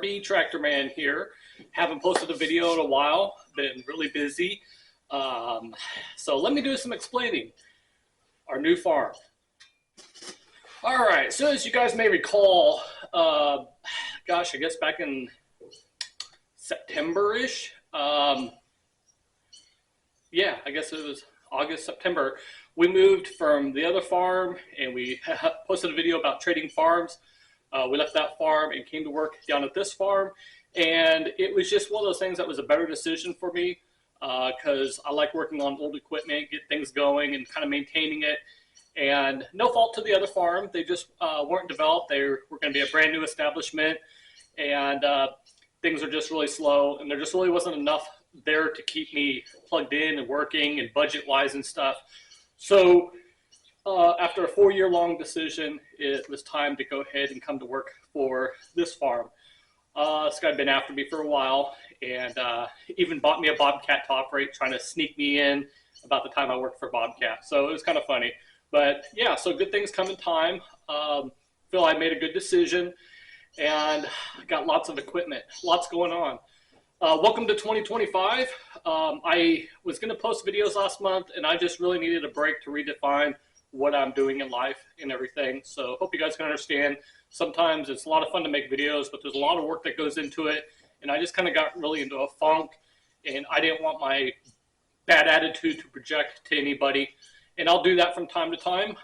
Marty Tractor Man here. Haven't posted a video in a while, been really busy. So let me do some explaining. Our new farm. All right, so as you guys may recall, gosh, I guess back in September-ish. Yeah, I guess it was August, September. We moved from the other farm and we posted a video about trading farms. We left that farm and came to work down at this farm. And it was just one of those things that was a better decision for me because I like working on old equipment, get things going and kind of maintaining it. And no fault to the other farm. They just weren't developed. They were going to be a brand new establishment. And things are just really slow. And there just really wasn't enough there to keep me plugged in and working and budget-wise and stuff. So after a 4-year-long decision, it was time to go ahead and come to work for this farm. This guy had been after me for a while and even bought me a Bobcat top rate, trying to sneak me in about the time I worked for Bobcat. So it was kind of funny. But yeah, so good things come in time. Feel I made a good decision and got lots of equipment, lots going on. Welcome to 2025. I was going to post videos last month and I just really needed a break to redefine what I'm doing in life and everything. So hope you guys can understand. Sometimes it's a lot of fun to make videos, but there's a lot of work that goes into it. And I just kind of got really into a funk and I didn't want my bad attitude to project to anybody. And I'll do that from time to time.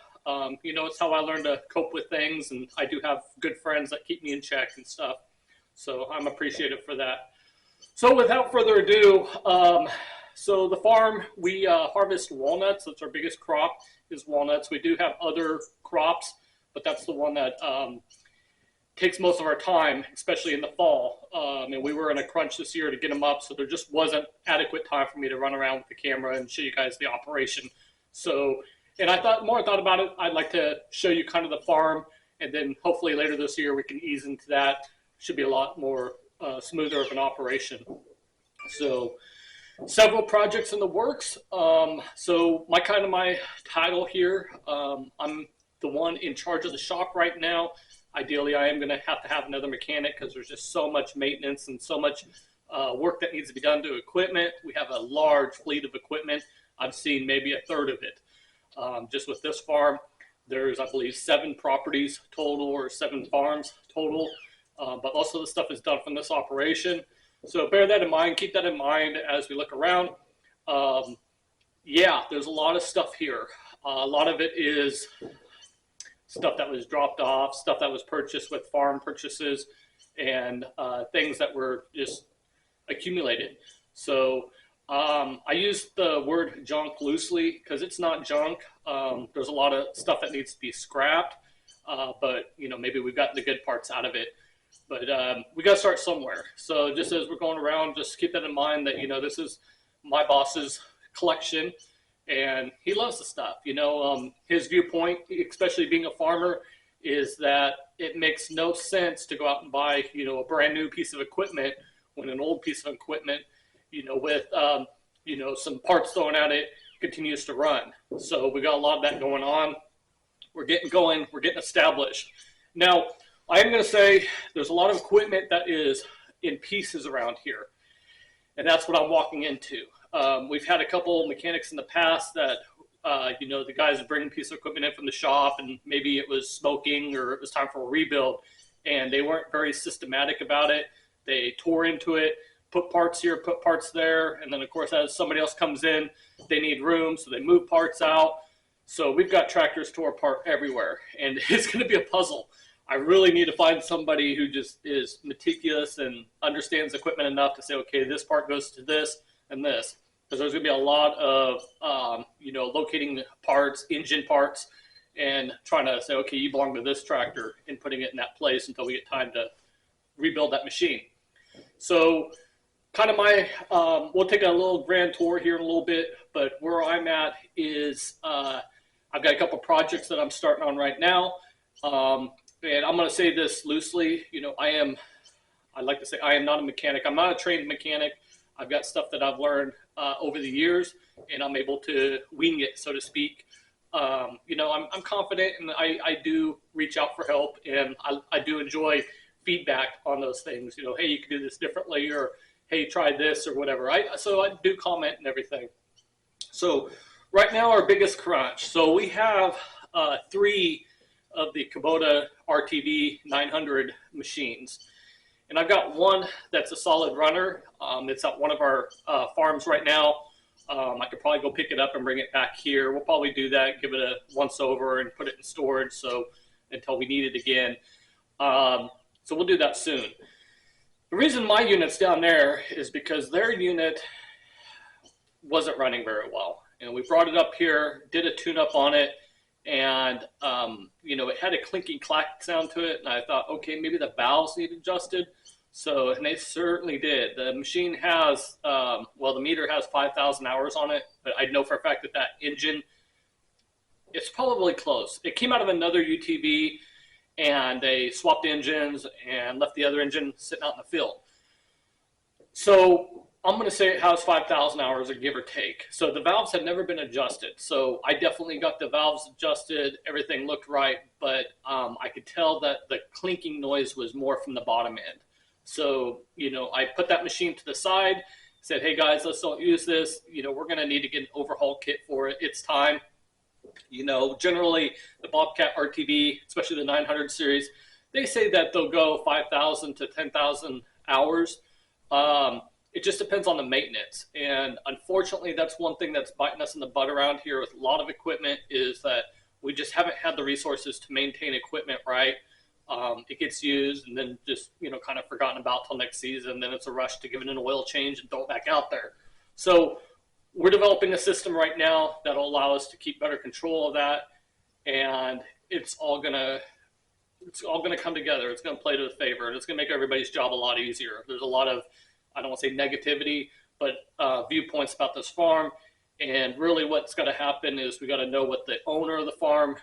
You know, it's how I learn to cope with things. And I do have good friends that keep me in check and stuff. So I'm appreciative for that. So without further ado, so the farm, we harvest walnuts. That's our biggest crop is walnuts. We do have other crops, but that's the one that takes most of our time, especially in the fall. And we were in a crunch this year to get them up, so there just wasn't adequate time for me to run around with the camera and show you guys the operation. So, and I thought about it, I'd like to show you kind of the farm, and then hopefully later this year we can ease into that. Should be a lot more smoother of an operation. So several projects in the works. So my title here, I'm the one in charge of the shop right now. Ideally, I am going to have another mechanic because there's just so much maintenance and so much work that needs to be done to equipment. We have a large fleet of equipment. I've seen maybe a third of it. Just with this farm, there's, I believe, 7 properties total or 7 farms total. But also the stuff is done from this operation. So bear that in mind, keep that in mind as we look around. Yeah, there's a lot of stuff here. A lot of it is stuff that was dropped off, stuff that was purchased with farm purchases, and things that were just accumulated. So I use the word junk loosely because it's not junk. There's a lot of stuff that needs to be scrapped, but you know, maybe we've gotten the good parts out of it. But we got to start somewhere. So just as we're going around, just keep that in mind that, you know, this is my boss's collection and he loves the stuff. You know, his viewpoint, especially being a farmer, is that it makes no sense to go out and buy, you know, a brand new piece of equipment when an old piece of equipment, you know, with, you know, some parts thrown at it continues to run. So we got a lot of that going on. We're getting going. We're getting established. Now, I am going to say there's a lot of equipment that is in pieces around here, and that's what I'm walking into. We've had a couple mechanics in the past that, you know, the guys would bring a piece of equipment in from the shop, and maybe it was smoking or it was time for a rebuild, and they weren't very systematic about it. They tore into it, put parts here, put parts there, and then, of course, as somebody else comes in, they need room, so they move parts out. So we've got tractors tore apart everywhere, and it's going to be a puzzle. I really need to find somebody who just is meticulous and understands equipment enough to say, okay, this part goes to this and this. Because there's going to be a lot of, you know, locating parts, engine parts, and trying to say, okay, you belong to this tractor and putting it in that place until we get time to rebuild that machine. So kind of my, we'll take a little grand tour here in a little bit, but where I'm at is I've got a couple projects that I'm starting on right now. And I'm going to say this loosely, you know, I like to say I am not a mechanic. I'm not a trained mechanic. I've got stuff that I've learned over the years, and I'm able to wing it, so to speak. You know, I'm confident, and I do reach out for help, and I do enjoy feedback on those things. Hey, you can do this differently, or hey, try this, or whatever. So I do comment and everything. So right now, our biggest crunch. So we have 3 of the Kubota RTV 900 machines. And I've got one that's a solid runner. It's at one of our farms right now. I could probably go pick it up and bring it back here. We'll probably do that, give it a once over and put it in storage until we need it again. So we'll do that soon. The reason my unit's down there is because their unit wasn't running very well. And we brought it up here, did a tune-up on it, and it had a clinking clack sound to it, and I thought, okay, maybe the valves need adjusted. And they certainly did. The machine has, the meter has 5,000 hours on it, but I know for a fact that engine, it's probably close. It came out of another UTV, and they swapped engines and left the other engine sitting out in the field. So I'm going to say it has 5,000 hours, give or take. So the valves had never been adjusted. So I definitely got the valves adjusted. Everything looked right, but I could tell that the clinking noise was more from the bottom end. So, I put that machine to the side, said, hey guys, let's don't use this. We're going to need to get an overhaul kit for it. It's time. Generally the Bobcat RTV, especially the 900 series, they say that they'll go 5,000 to 10,000 hours. It just depends on the maintenance. And unfortunately, that's one thing that's biting us in the butt around here with a lot of equipment, is that we just haven't had the resources to maintain equipment right. It gets used and then just, kind of forgotten about till next season. Then it's a rush to give it an oil change and throw it back out there. So we're developing a system right now that'll allow us to keep better control of that. And it's all gonna come together. It's gonna play to the favor, and it's gonna make everybody's job a lot easier. There's a lot of, I don't want to say negativity, but viewpoints about this farm. And really what's got to happen is we got to know what the owner of the farm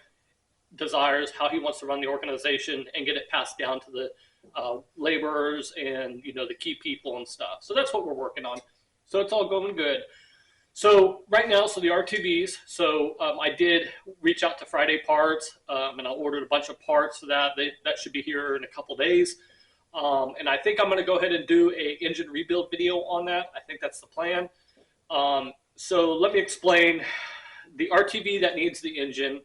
desires, how he wants to run the organization, and get it passed down to the laborers and, the key people and stuff. So that's what we're working on. So it's all going good. So right now, the RTVs, I did reach out to Friday Parts, and I ordered a bunch of parts for that. That should be here in a couple days. And I think I'm going to go ahead and do a engine rebuild video on that. I think that's the plan. So let me explain the RTV that needs the engine.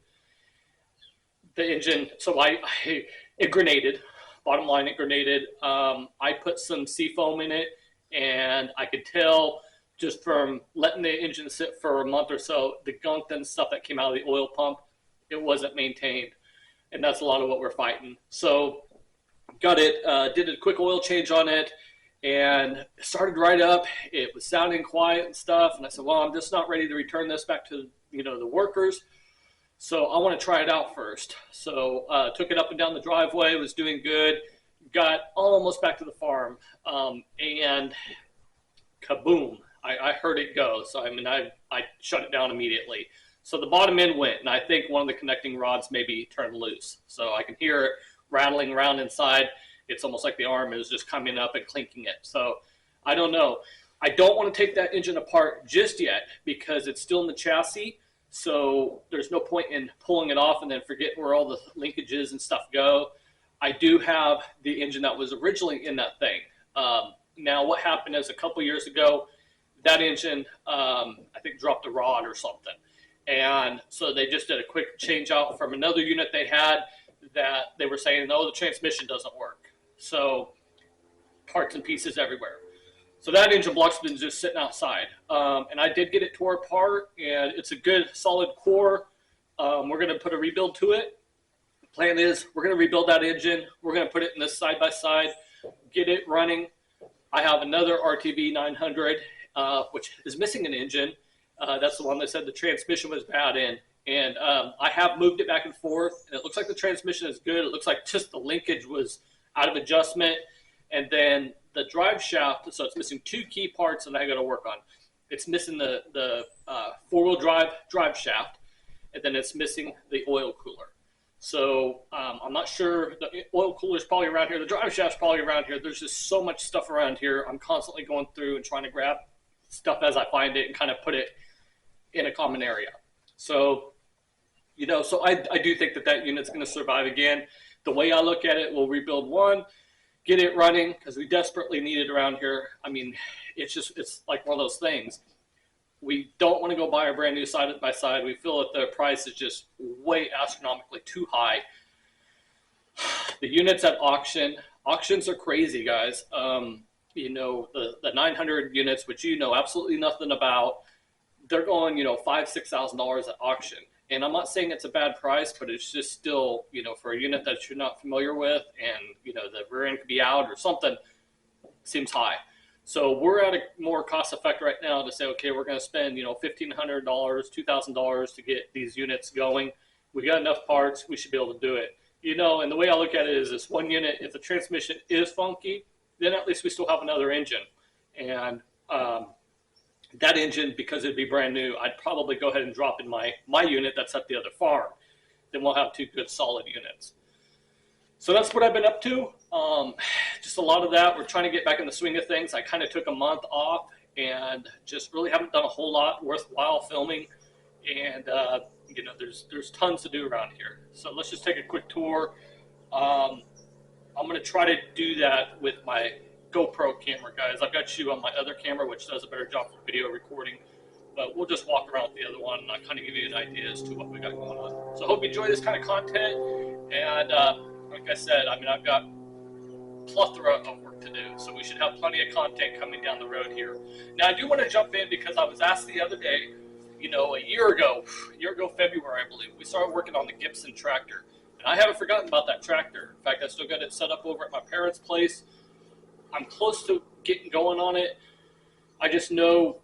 So it grenaded. Bottom line, it grenaded. I put some seafoam in it, and I could tell just from letting the engine sit for a month or so, the gunk and stuff that came out of the oil pump, it wasn't maintained. And that's a lot of what we're fighting. So got it, did a quick oil change on it, and started right up. It was sounding quiet and stuff, and I said, well, I'm just not ready to return this back to the workers, so I want to try it out first. So took it up and down the driveway, was doing good, got almost back to the farm, and kaboom, I heard it go. So I shut it down immediately. So the bottom end went, and I think one of the connecting rods maybe turned loose. So I can hear it rattling around inside. It's almost like the arm is just coming up and clinking it. So I don't know. I don't want to take that engine apart just yet because it's still in the chassis. So there's no point in pulling it off and then forgetting where all the linkages and stuff go. I do have the engine that was originally in that thing. Now what happened is a couple years ago, that engine, I think, dropped a rod or something. And so they just did a quick change out from another unit they had that they were saying, no, the transmission doesn't work. So parts and pieces everywhere. So that engine block's been just sitting outside. And I did get it tore apart, and it's a good solid core. We're going to put a rebuild to it. The plan is we're going to rebuild that engine. We're going to put it in this side-by-side, get it running. I have another RTV 900, which is missing an engine. That's the one that said the transmission was bad in. And I have moved it back and forth, and it looks like the transmission is good. It looks like just the linkage was out of adjustment. And then the drive shaft, so it's missing two key parts that I got to work on. It's missing the four-wheel drive shaft, and then it's missing the oil cooler. So I'm not sure. The oil cooler is probably around here. The drive shaft's probably around here. There's just so much stuff around here. I'm constantly going through and trying to grab stuff as I find it and kind of put it in a common area. So, so I do think that unit's going to survive again. The way I look at it, we'll rebuild one, get it running because we desperately need it around here. I mean, it's like one of those things. We don't want to go buy a brand new side by side. We feel that the price is just way astronomically too high. The units at auctions are crazy, guys. You know, the 900 units, which you know absolutely nothing about, they're going, you know, $5,000–6,000 at auction. And I'm not saying it's a bad price, but it's just still, you know, for a unit that you're not familiar with, and you know the rear end could be out or something, seems high. So we're at a more cost effect right now to say, okay, we're going to spend, you know, $1,500, $2,000 to get these units going. We got enough parts, we should be able to do it. You know, and the way I look at it is this one unit, if the transmission is funky, then at least we still have another engine. And that engine, because it'd be brand new, I'd probably go ahead and drop in my unit that's at the other farm. Then we'll have two good solid units. So that's what I've been up to. Just a lot of that. We're trying to get back in the swing of things. I kind of took a month off and just really haven't done a whole lot worthwhile filming. And you know, there's tons to do around here. So let's just take a quick tour. I'm going to try to do that with my GoPro camera, guys. I've got you on my other camera, which does a better job for video recording. But we'll just walk around with the other one and I'll kind of give you an idea as to what we got going on. So I hope you enjoy this kind of content. And like I said, I mean, I've got plethora of work to do, so we should have plenty of content coming down the road here. Now, I do want to jump in because I was asked the other day, you know, a year ago February, I believe, we started working on the Gibson tractor. And I haven't forgotten about that tractor. In fact, I still got it set up over at my parents' place. I'm close to getting going on it. I just know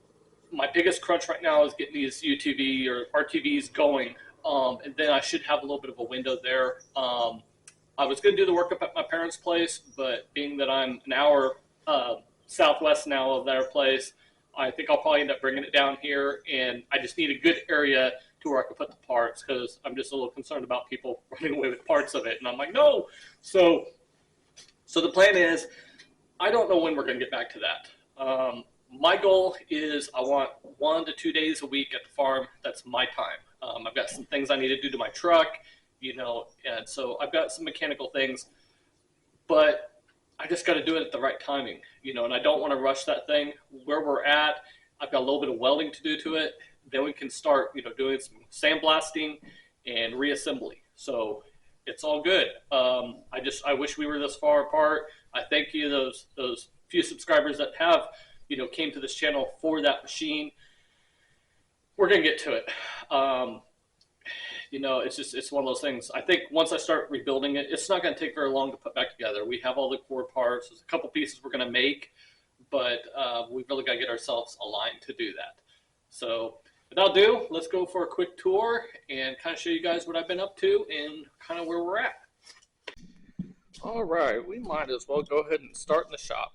my biggest crunch right now is getting these UTV or RTVs going, and then I should have a little bit of a window there. I was going to do the work up at my parents' place, but being that I'm an hour southwest now of their place, I think I'll probably end up bringing it down here, and I just need a good area to where I can put the parts because I'm just a little concerned about people running away with parts of it, and I'm like, no. So the plan is, I don't know when we're going to get back to that. My goal is I want 1 to 2 days a week at the farm. That's my time. I've got some things I need to do to my truck, you know, and so I've got some mechanical things, but I just got to do it at the right timing, you know, and I don't want to rush that thing. Where we're at, I've got a little bit of welding to do to it. Then we can start, you know, doing some sandblasting and reassembly. So it's all good. I wish we were this far apart. I thank you, those few subscribers that have, you know, came to this channel for that machine. We're going to get to it. You know, it's one of those things. I think once I start rebuilding it, it's not going to take very long to put back together. We have all the core parts. There's a couple pieces we're going to make, but we've really got to get ourselves aligned to do that. So without ado, let's go for a quick tour and kind of show you guys what I've been up to and kind of where we're at. All right, we might as well go ahead and start in the shop.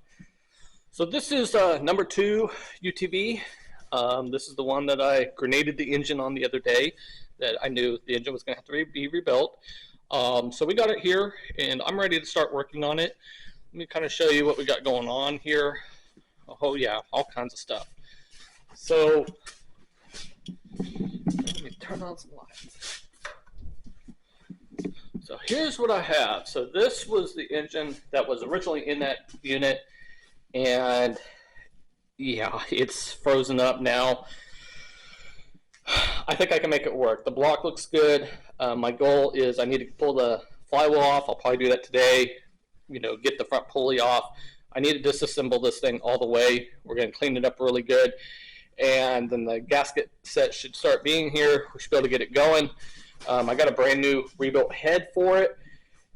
So this is number 2 UTV. This is the one that I grenaded the engine on the other day that I knew the engine was going to have to be rebuilt. So we got it here, and I'm ready to start working on it. Let me kind of show you what we got going on here. Oh yeah, all kinds of stuff. So let me turn on some lights. So here's what I have. So this was the engine that was originally in that unit, and yeah, it's frozen up now. I think I can make it work. The block looks good. My goal is I need to pull the flywheel off. I'll probably do that today, you know, get the front pulley off. I need to disassemble this thing all the way. We're going to clean it up really good, and then the gasket set should start being here. We should be able to get it going. I got a brand new rebuilt head for it,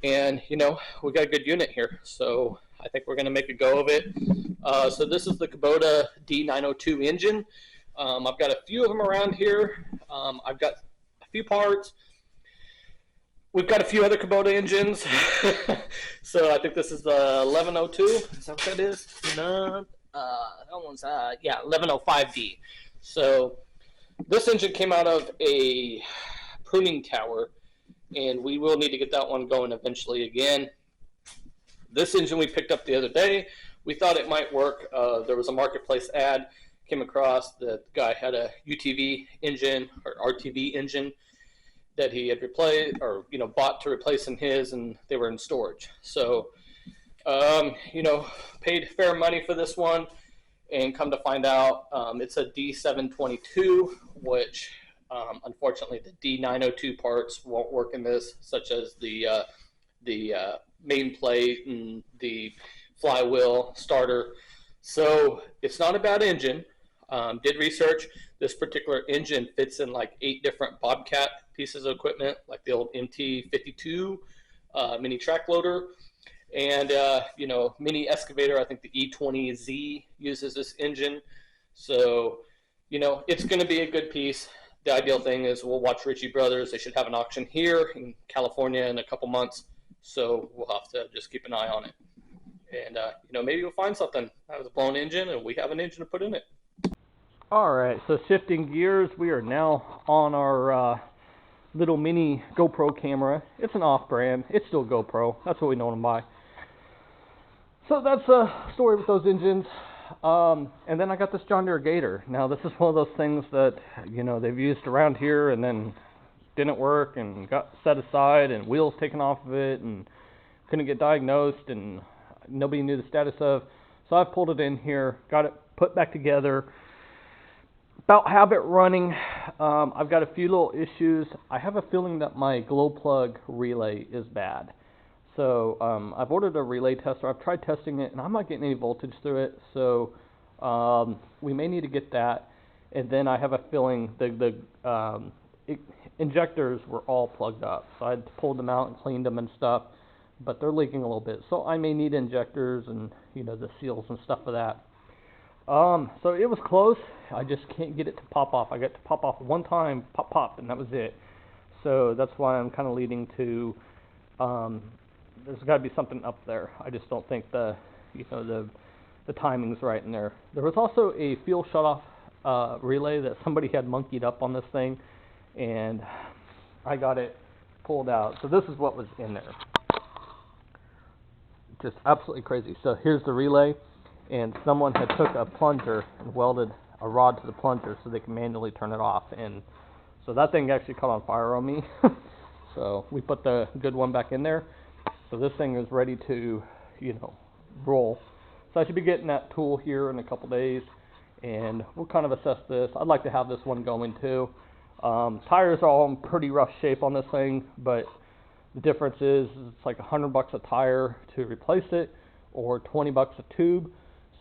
and you know, we got a good unit here, so I think we're going to make a go of it. So this is the Kubota D902 engine. I've got a few of them around here. I've got a few parts. We've got a few other Kubota engines. So I think this is the 1102. Is that what that is? No, that one's, yeah, 1105D. So this engine came out of a pruning tower, and we will need to get that one going eventually again. This engine we picked up the other day. We thought it might work. There was a marketplace ad came across. The guy had a UTV engine or RTV engine that he had replaced or, you know, bought to replace in his, and they were in storage. So You know, paid fair money for this one, and come to find out, it's a D722, which unfortunately the D902 parts won't work in this, such as the main plate and the flywheel starter. So it's not a bad engine. Did research. This particular engine fits in like 8 different Bobcat pieces of equipment, like the old MT52 mini track loader, and you know, mini excavator. I think the E20Z uses this engine. So you know, it's going to be a good piece. The ideal thing is we'll watch Ritchie Brothers. They should have an auction here in California in a couple months, so we'll have to just keep an eye on it. And you know, maybe we'll find something that has a blown engine, and we have an engine to put in it. All right, so shifting gears, we are now on our little mini GoPro camera. It's an off-brand. It's still GoPro. That's what we know them by. So that's a story with those engines. And then I got this John Deere Gator. Now, this is one of those things that, you know, they've used around here and then didn't work and got set aside and wheels taken off of it and couldn't get diagnosed and nobody knew the status of. So I pulled it in here, got it put back together. About have it running. I've got a few little issues. I have a feeling that my glow plug relay is bad. So I've ordered a relay tester. I've tried testing it, and I'm not getting any voltage through it. So we may need to get that. And then I have a feeling the injectors were all plugged up. So I had pulled them out and cleaned them and stuff. But they're leaking a little bit. So I may need injectors and, you know, the seals and stuff for that. So it was close. I just can't get it to pop off. I got to pop off one time, pop, and that was it. So that's why I'm kind of leading to, there's got to be something up there. I just don't think the timing's right in there. There was also a fuel shutoff relay that somebody had monkeyed up on this thing, and I got it pulled out. So this is what was in there. Just absolutely crazy. So here's the relay. And someone had took a plunger and welded a rod to the plunger so they can manually turn it off. And so that thing actually caught on fire on me. So we put the good one back in there. So this thing is ready to, you know, roll. So I should be getting that tool here in a couple days. And we'll kind of assess this. I'd like to have this one going too. Tires are all in pretty rough shape on this thing. But the difference is it's like $100 a tire to replace it or $20 a tube.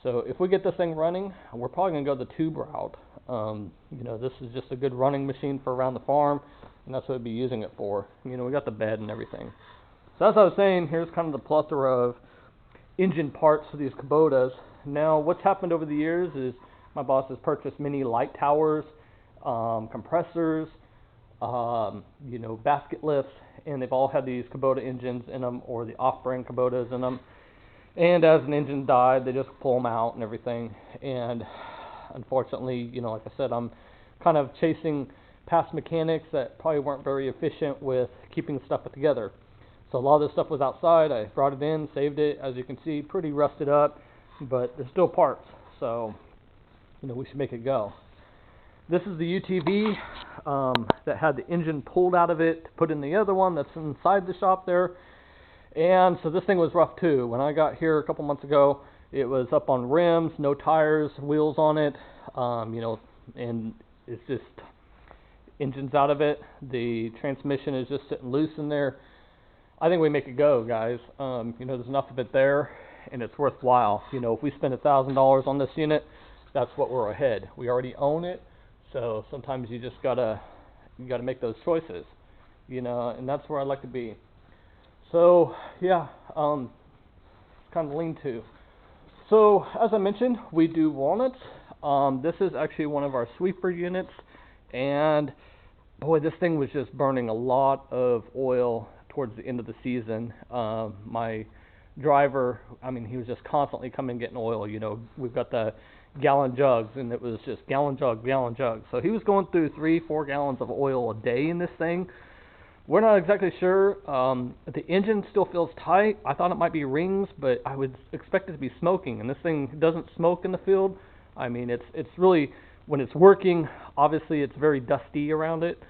So if we get this thing running, we're probably going to go the tube route. You know, this is just a good running machine for around the farm, and that's what we'd be using it for. You know, we got the bed and everything. So as I was saying, here's kind of the plethora of engine parts for these Kubotas. Now, what's happened over the years is my boss has purchased many light towers, compressors, you know, basket lifts, and they've all had these Kubota engines in them or the off-brand Kubotas in them. And as an engine died, they just pull them out and everything. And unfortunately, you know, like I said, I'm kind of chasing past mechanics that probably weren't very efficient with keeping stuff put together. So a lot of this stuff was outside. I brought it in, saved it. As you can see, pretty rusted up, but there's still parts. So, you know, we should make it go. This is the UTV that had the engine pulled out of it to put in the other one that's inside the shop there. And so this thing was rough too. When I got here a couple months ago, it was up on rims, no tires, wheels on it, you know, and it's just engines out of it. The transmission is just sitting loose in there. I think we make it go, guys. You know, there's enough of it there, and it's worthwhile. You know, if we spend $1,000 on this unit, that's what we're ahead. We already own it, so sometimes you just gotta make those choices, you know, and that's where I'd like to be. So, yeah, it's kind of lean to. So, as I mentioned, we do walnuts. This is actually one of our sweeper units, and boy, this thing was just burning a lot of oil towards the end of the season. My driver, I mean, he was just constantly coming and getting oil. You know, we've got the gallon jugs, and it was just gallon jug. So he was going through 3-4 gallons of oil a day in this thing. We're not exactly sure. The engine still feels tight. I thought it might be rings, but I would expect it to be smoking. And this thing doesn't smoke in the field. I mean, it's really, when it's working, obviously it's very dusty around it.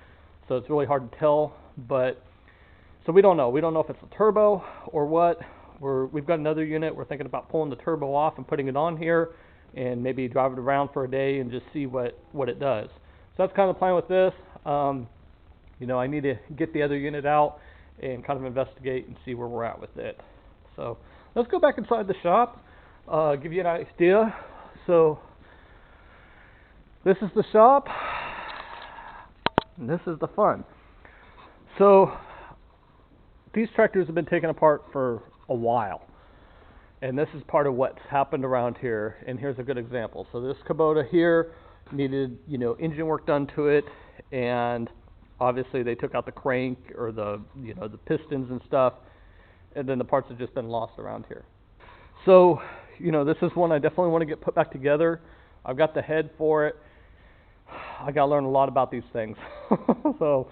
So it's really hard to tell. But, so we don't know. We don't know if it's a turbo or what. We've got another unit. We're thinking about pulling the turbo off and putting it on here, and maybe drive it around for a day and just see what it does. So that's kind of the plan with this. You know, I need to get the other unit out and kind of investigate and see where we're at with it. So let's go back inside the shop, give you an idea. So this is the shop, and this is the fun. So these tractors have been taken apart for a while, and this is part of what's happened around here. And here's a good example. So this Kubota here needed, you know, engine work done to it, and obviously they took out the crank or the, you know, the pistons and stuff, and then the parts have just been lost around here. So, you know, this is one I definitely want to get put back together. I've got the head for it. I got to learn a lot about these things. So,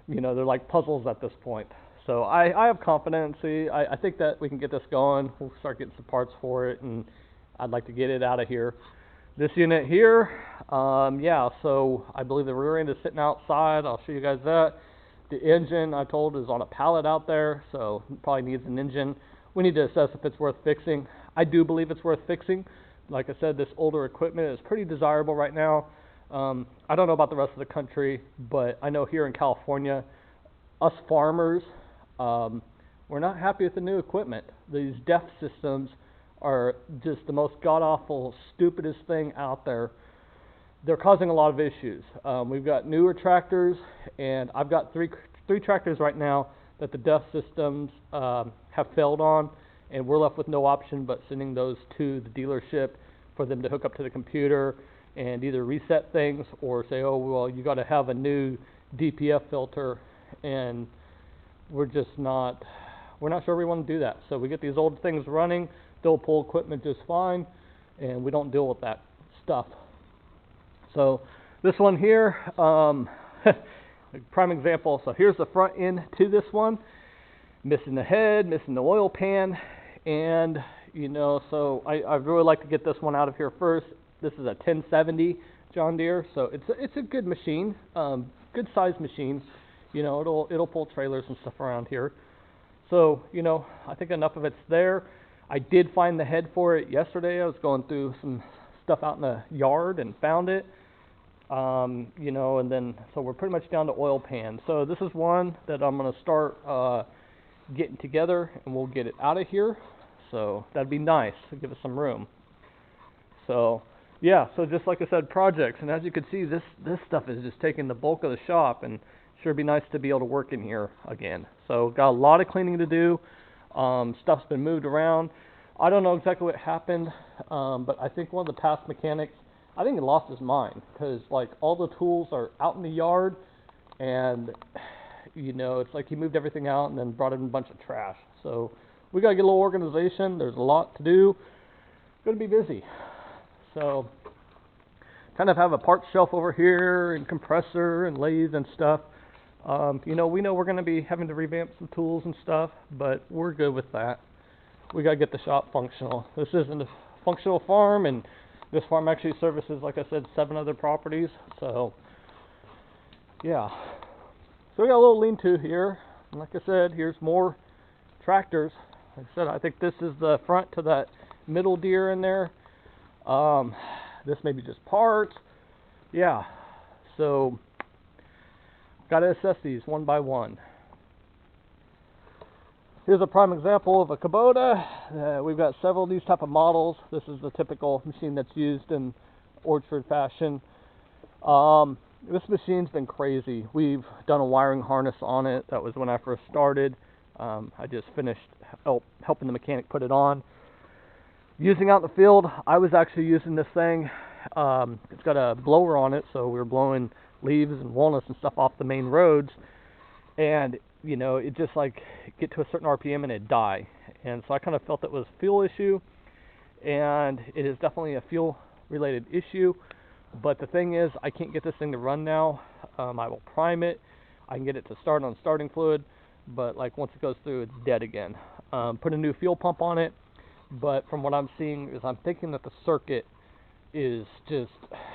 you know, they're like puzzles at this point. So I have confidence. I think that we can get this going. We'll start getting some parts for it, and I'd like to get it out of here. This unit here, yeah, so I believe the rear end is sitting outside. I'll show you guys that. The engine, I told, is on a pallet out there, so it probably needs an engine. We need to assess if it's worth fixing. I do believe it's worth fixing. Like I said, this older equipment is pretty desirable right now. I don't know about the rest of the country, but I know here in California, us farmers, we're not happy with the new equipment. These DEF systems are just the most god-awful, stupidest thing out there. They're causing a lot of issues. We've got newer tractors, and I've got three tractors right now that the DEF systems have failed on, and we're left with no option but sending those to the dealership for them to hook up to the computer and either reset things or say, oh, well, you got to have a new DPF filter, and we're not sure we want to do that. So we get these old things running, they'll pull equipment just fine, and we don't deal with that stuff. So this one here, prime example. So here's the front end to this one, missing the head, missing the oil pan, and you know, so I'd really like to get this one out of here first. This is a 1070 John Deere, so it's a good machine, good size machine. You know, it'll pull trailers and stuff around here. So, you know, I think enough of it's there. I did find the head for it yesterday. I was going through some stuff out in the yard and found it. You know, and then, so we're pretty much down to oil pan. So this is one that I'm going to start getting together, and we'll get it out of here. So that'd be nice to give us some room. So, yeah, so just like I said, projects. And as you can see, this stuff is just taking the bulk of the shop, and sure be nice to be able to work in here again. So got a lot of cleaning to do. Stuff's been moved around. I don't know exactly what happened, but I think one of the past mechanics, I think he lost his mind, because like all the tools are out in the yard, and you know, it's like he moved everything out and then brought in a bunch of trash. So we got to get a little organization. There's a lot to do. Going to be busy. So kind of have a parts shelf over here and compressor and lathe and stuff. You know, we know we're going to be having to revamp some tools and stuff, but we're good with that. We got to get the shop functional. This isn't a functional farm, and this farm actually services, like I said, 7 other properties. So, yeah. So we got a little lean-to here. And like I said, here's more tractors. Like I said, I think this is the front to that middle Deere in there. This may be just parts. Yeah. So got to assess these one by one. Here's a prime example of a Kubota. We've got several of these type of models. This is the typical machine that's used in orchard fashion. This machine's been crazy. We've done a wiring harness on it. That was when I first started. I just finished helping the mechanic put it on. Using out in the field, I was actually using this thing. It's got a blower on it, so we were blowing leaves and walnuts and stuff off the main roads, and you know, it just like get to a certain RPM and it'd die. And so I kind of felt it was a fuel issue, and it is definitely a fuel related issue. But the thing is, I can't get this thing to run now. I will prime it, I can get it to start on starting fluid, but like once it goes through, it's dead again. Put a new fuel pump on it, but from what I'm seeing is I'm thinking that the circuit is just,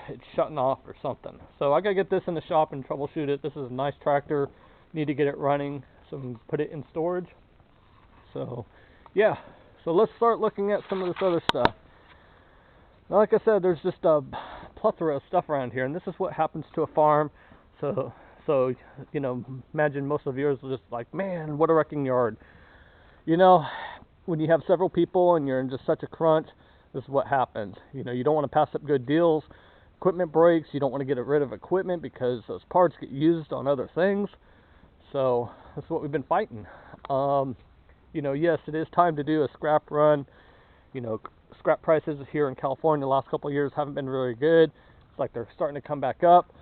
it's shutting off or something. So I gotta get this in the shop and troubleshoot it. This is a nice tractor, need to get it running so we can put it in storage. So yeah, So let's start looking at some of this other stuff. Now, like I said, there's just a plethora of stuff around here, and this is what happens to a farm. So you know, imagine most of yours are just like, man, what a wrecking yard. You know, when you have several people and you're in just such a crunch, this is what happens. You know, you don't want to pass up good deals. Equipment breaks. You don't want to get rid of equipment because those parts get used on other things. So that's what we've been fighting. You know, yes, it is time to do a scrap run. You know, scrap prices here in California the last couple of years haven't been really good. It's like they're starting to come back up.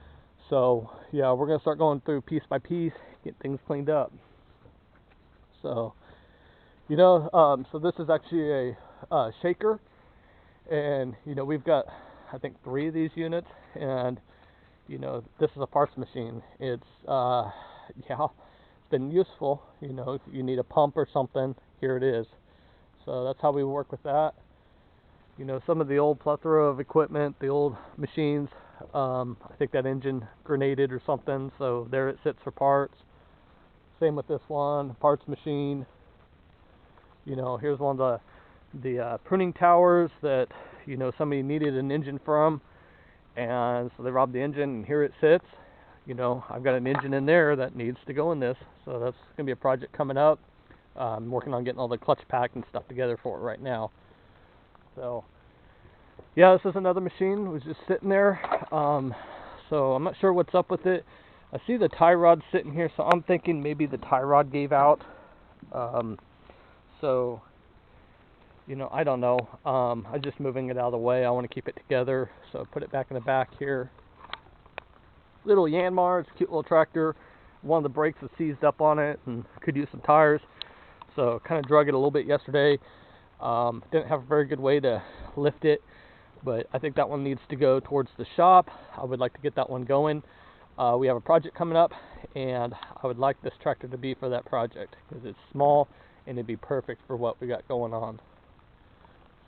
So yeah, we're gonna start going through piece by piece, get things cleaned up. So, you know, so this is actually a shaker, and you know, we've got I think 3 of these units, and you know, this is a parts machine. It's yeah, it's been useful. You know, if you need a pump or something, here it is. So that's how we work with that. You know, some of the old plethora of equipment, the old machines, I think that engine grenaded or something, so there it sits for parts. Same with this one, parts machine. You know, here's one of the pruning towers that, you know, somebody needed an engine from, and so they robbed the engine, and here it sits. You know, I've got an engine in there that needs to go in this, so that's going to be a project coming up. I'm working on getting all the clutch pack and stuff together for it right now. So, yeah, this is another machine. It was just sitting there. So I'm not sure what's up with it. I see the tie rod sitting here, so I'm thinking maybe the tie rod gave out. So, you know, I don't know. I'm just moving it out of the way. I want to keep it together, so put it back in the back here. Little Yanmar, it's a cute little tractor. One of the brakes is seized up on it and could use some tires. So kind of drug it a little bit yesterday. Didn't have a very good way to lift it, but I think that one needs to go towards the shop. I would like to get that one going. We have a project coming up, and I would like this tractor to be for that project because it's small and it'd be perfect for what we got going on.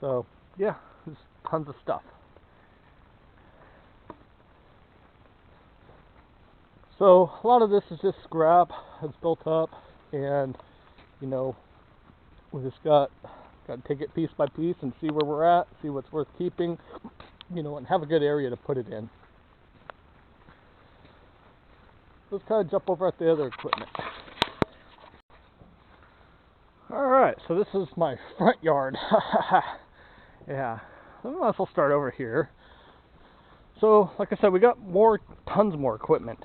So yeah, there's tons of stuff. So a lot of this is just scrap that's built up, and you know, we just got to take it piece by piece and see where we're at, see what's worth keeping, you know, and have a good area to put it in. Let's kind of jump over at the other equipment. Alright, so this is my front yard. Yeah, I might as well start over here. So, like I said, we got tons more equipment.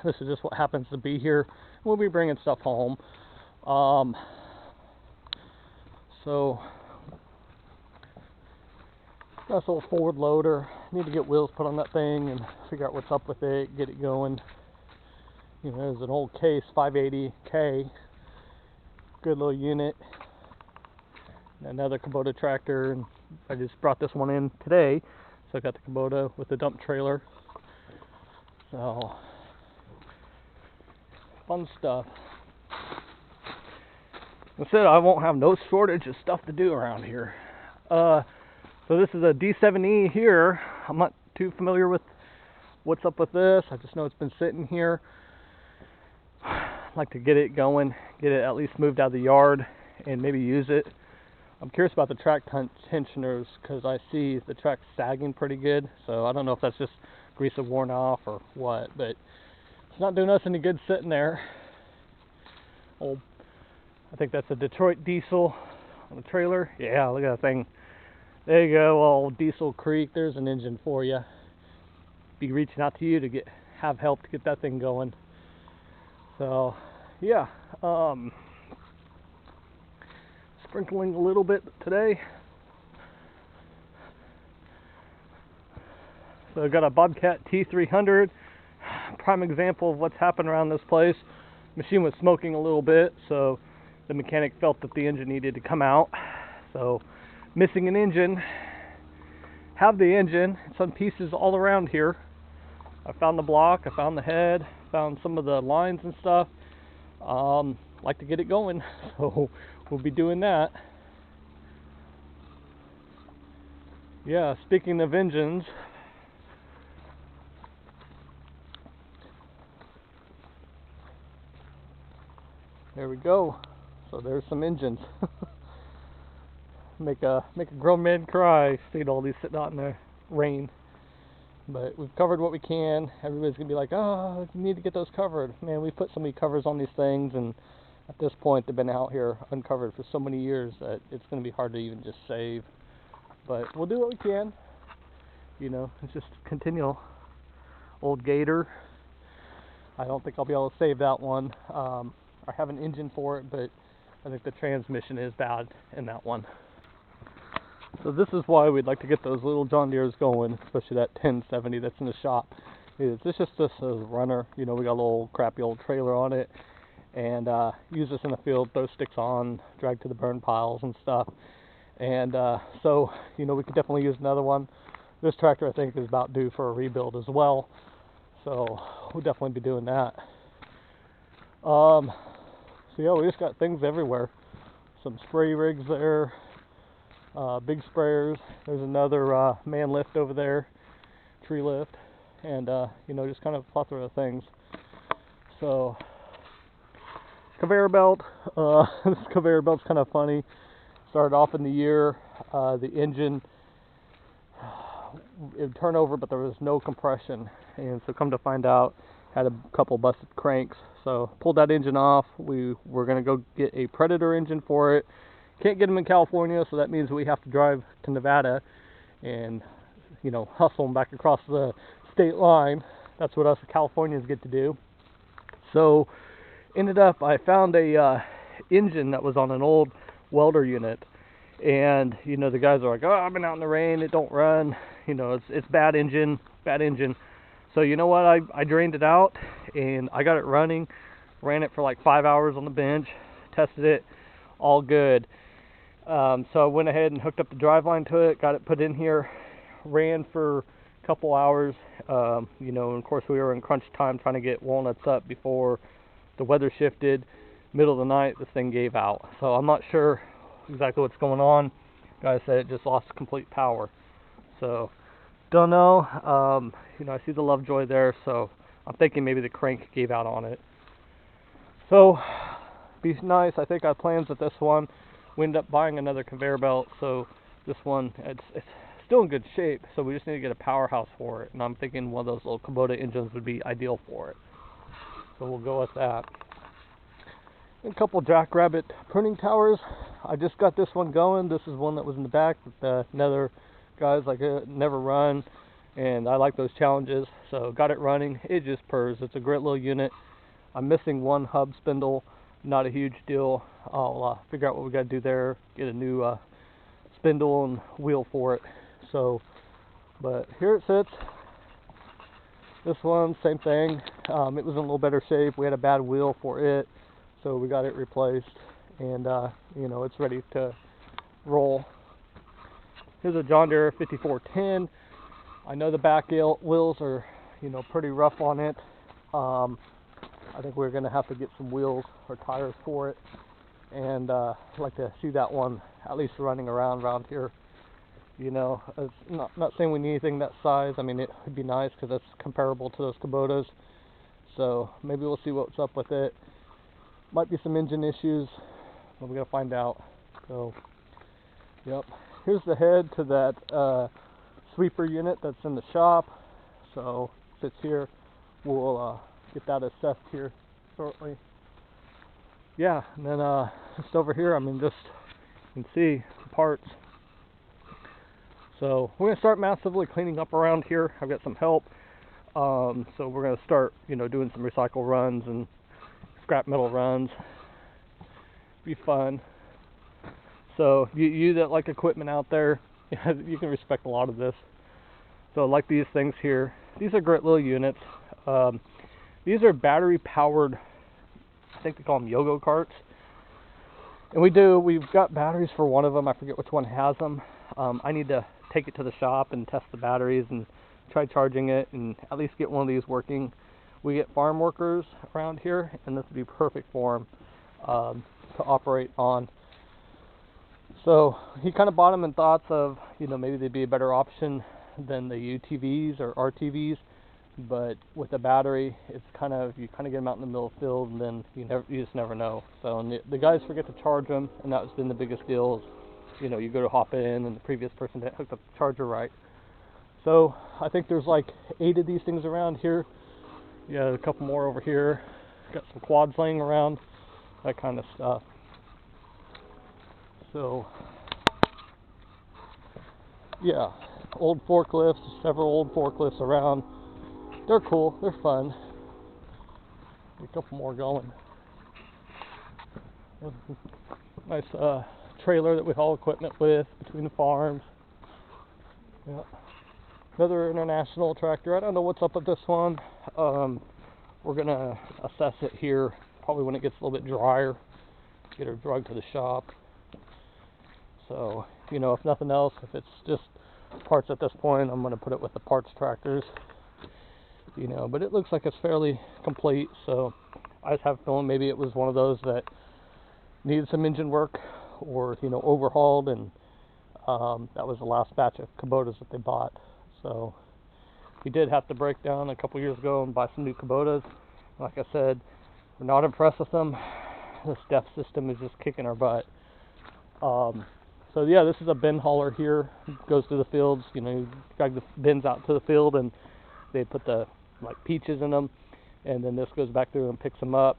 This is just what happens to be here. We'll be bringing stuff home. So, that's a little forward loader. Need to get wheels put on that thing and figure out what's up with it, get it going. You know, there's an old Case 580K. Good little unit. Another Kubota tractor, and I just brought this one in today. So I got the Kubota with the dump trailer. So, fun stuff. Instead, I won't have no shortage of stuff to do around here. So this is a D7E here. I'm not too familiar with what's up with this. I just know it's been sitting here. I'd like to get it going, get it at least moved out of the yard, and maybe use it. I'm curious about the track tensioners because I see the track sagging pretty good. So I don't know if that's just grease have worn off or what, but it's not doing us any good sitting there. Old, I think that's a Detroit diesel on the trailer. Yeah, look at that thing. There you go, old Diesel Creek. There's an engine for you. Be reaching out to you to have help to get that thing going. So yeah, sprinkling a little bit today. So I got a Bobcat T300, prime example of what's happened around this place. Machine was smoking a little bit, so the mechanic felt that the engine needed to come out. So missing an engine, have the engine, some pieces all around here. I found the block, I found the head, found some of the lines and stuff. Like to get it going, so we'll be doing that. Yeah, speaking of engines, there we go. So there's some engines. make a grown man cry, seeing all these sitting out in the rain. But we've covered what we can. Everybody's gonna be like, oh, you need to get those covered. Man, we put so many covers on these things, and at this point they've been out here uncovered for so many years that it's gonna be hard to even just save. But we'll do what we can. You know, it's just continual. Old Gator. I don't think I'll be able to save that one. I have an engine for it, but I think the transmission is bad in that one. So this is why we'd like to get those little John Deeres going, especially that 1070 that's in the shop. It's just this as a runner. You know, we got a little crappy old trailer on it, and use this in the field, throw sticks on, drag to the burn piles and stuff. And so, you know, we could definitely use another one. This tractor, I think, is about due for a rebuild as well. So we'll definitely be doing that. So yeah, we just got things everywhere. Some spray rigs there, big sprayers. There's another man lift over there, tree lift, and you know, just kind of a plethora of things. So conveyor belt. This conveyor belt's kind of funny. Started off in the year, the engine it would turn over, but there was no compression, and so come to find out, had a couple busted cranks. So pulled that engine off. We were going to go get a Predator engine for it. Can't get them in California, so that means we have to drive to Nevada and, you know, hustle them back across the state line. That's what us Californians get to do. So ended up, I found a engine that was on an old welder unit, and you know, the guys are like, oh, I've been out in the rain, it don't run, you know, it's bad engine. So you know what, I drained it out and I got it running, ran it for like 5 hours on the bench, tested it, all good. So I went ahead and hooked up the driveline to it, got it put in here, ran for a couple hours. You know, and of course we were in crunch time trying to get walnuts up before the weather shifted. Middle of the night, this thing gave out. So I'm not sure exactly what's going on. Guy said it just lost complete power. So don't know. You know, I see the Lovejoy there, so I'm thinking maybe the crank gave out on it. So be nice. I think our plans with this one, we ended up buying another conveyor belt, so this one it's still in good shape, so we just need to get a powerhouse for it, and I'm thinking one of those little Kubota engines would be ideal for it. So we'll go with that. A couple Jackrabbit pruning towers. I just got this one going. This is one that was in the back with the nether guys like it never run, and I like those challenges, so got it running. It just purrs. It's a great little unit. I'm missing one hub spindle, not a huge deal. I'll figure out what we got to do there, get a new spindle and wheel for it. So, but here it sits. This one, same thing. It was in a little better shape. We had a bad wheel for it, so we got it replaced, and you know, it's ready to roll. Here's a John Deere 5410. I know the back wheels are, you know, pretty rough on it. I think we're going to have to get some wheels or tires for it, and I'd like to see that one at least running around here. You know, it's not saying we need anything that size. I mean, it would be nice because that's comparable to those Kubotas. So maybe we'll see what's up with it. Might be some engine issues, but we gotta find out. So, yep. Here's the head to that sweeper unit that's in the shop. So sits here. We'll get that assessed here shortly. Yeah, and then just over here, I mean, just you can see the parts. So we're gonna start massively cleaning up around here. I've got some help. So we're gonna start, you know, doing some recycle runs and scrap metal runs. Be fun. So you that like equipment out there, you can respect a lot of this. So like these things here, these are great little units. These are battery powered, I think they call them Yogo carts. And we've got batteries for one of them. I forget which one has them. I need to take it to the shop and test the batteries and try charging it and at least get one of these working. We get farm workers around here, and this would be perfect for them to operate on. So he kind of bought them in thoughts of, you know, maybe they'd be a better option than the UTVs or RTVs, but with the battery, it's kind of, you kind of get them out in the middle of the field, and then you just never know. So and the guys forget to charge them, and that's been the biggest deal. Is, you know, you go to hop in and the previous person didn't hook up the charger right. So I think there's like 8 of these things around here. Yeah, a couple more over here. Got some quads laying around, that kind of stuff. So yeah, old forklifts, several old forklifts around. They're cool, they're fun. A couple more going. Nice trailer that we haul equipment with between the farms. Yeah. Another International tractor. I don't know what's up with this one. We're gonna assess it here probably when it gets a little bit drier. Get her drugged to the shop. So, you know, if nothing else, if it's just parts at this point, I'm gonna put it with the parts tractors. You know, but it looks like it's fairly complete, so I just have a feeling maybe it was one of those that needed some engine work or, you know, overhauled, and that was the last batch of Kubotas that they bought. So we did have to break down a couple years ago and buy some new Kubotas. Like I said, we're not impressed with them. This DEF system is just kicking our butt. So yeah, this is a bin hauler here. It goes to the fields. You know, you drag the bins out to the field and they put the like peaches in them, and then this goes back through and picks them up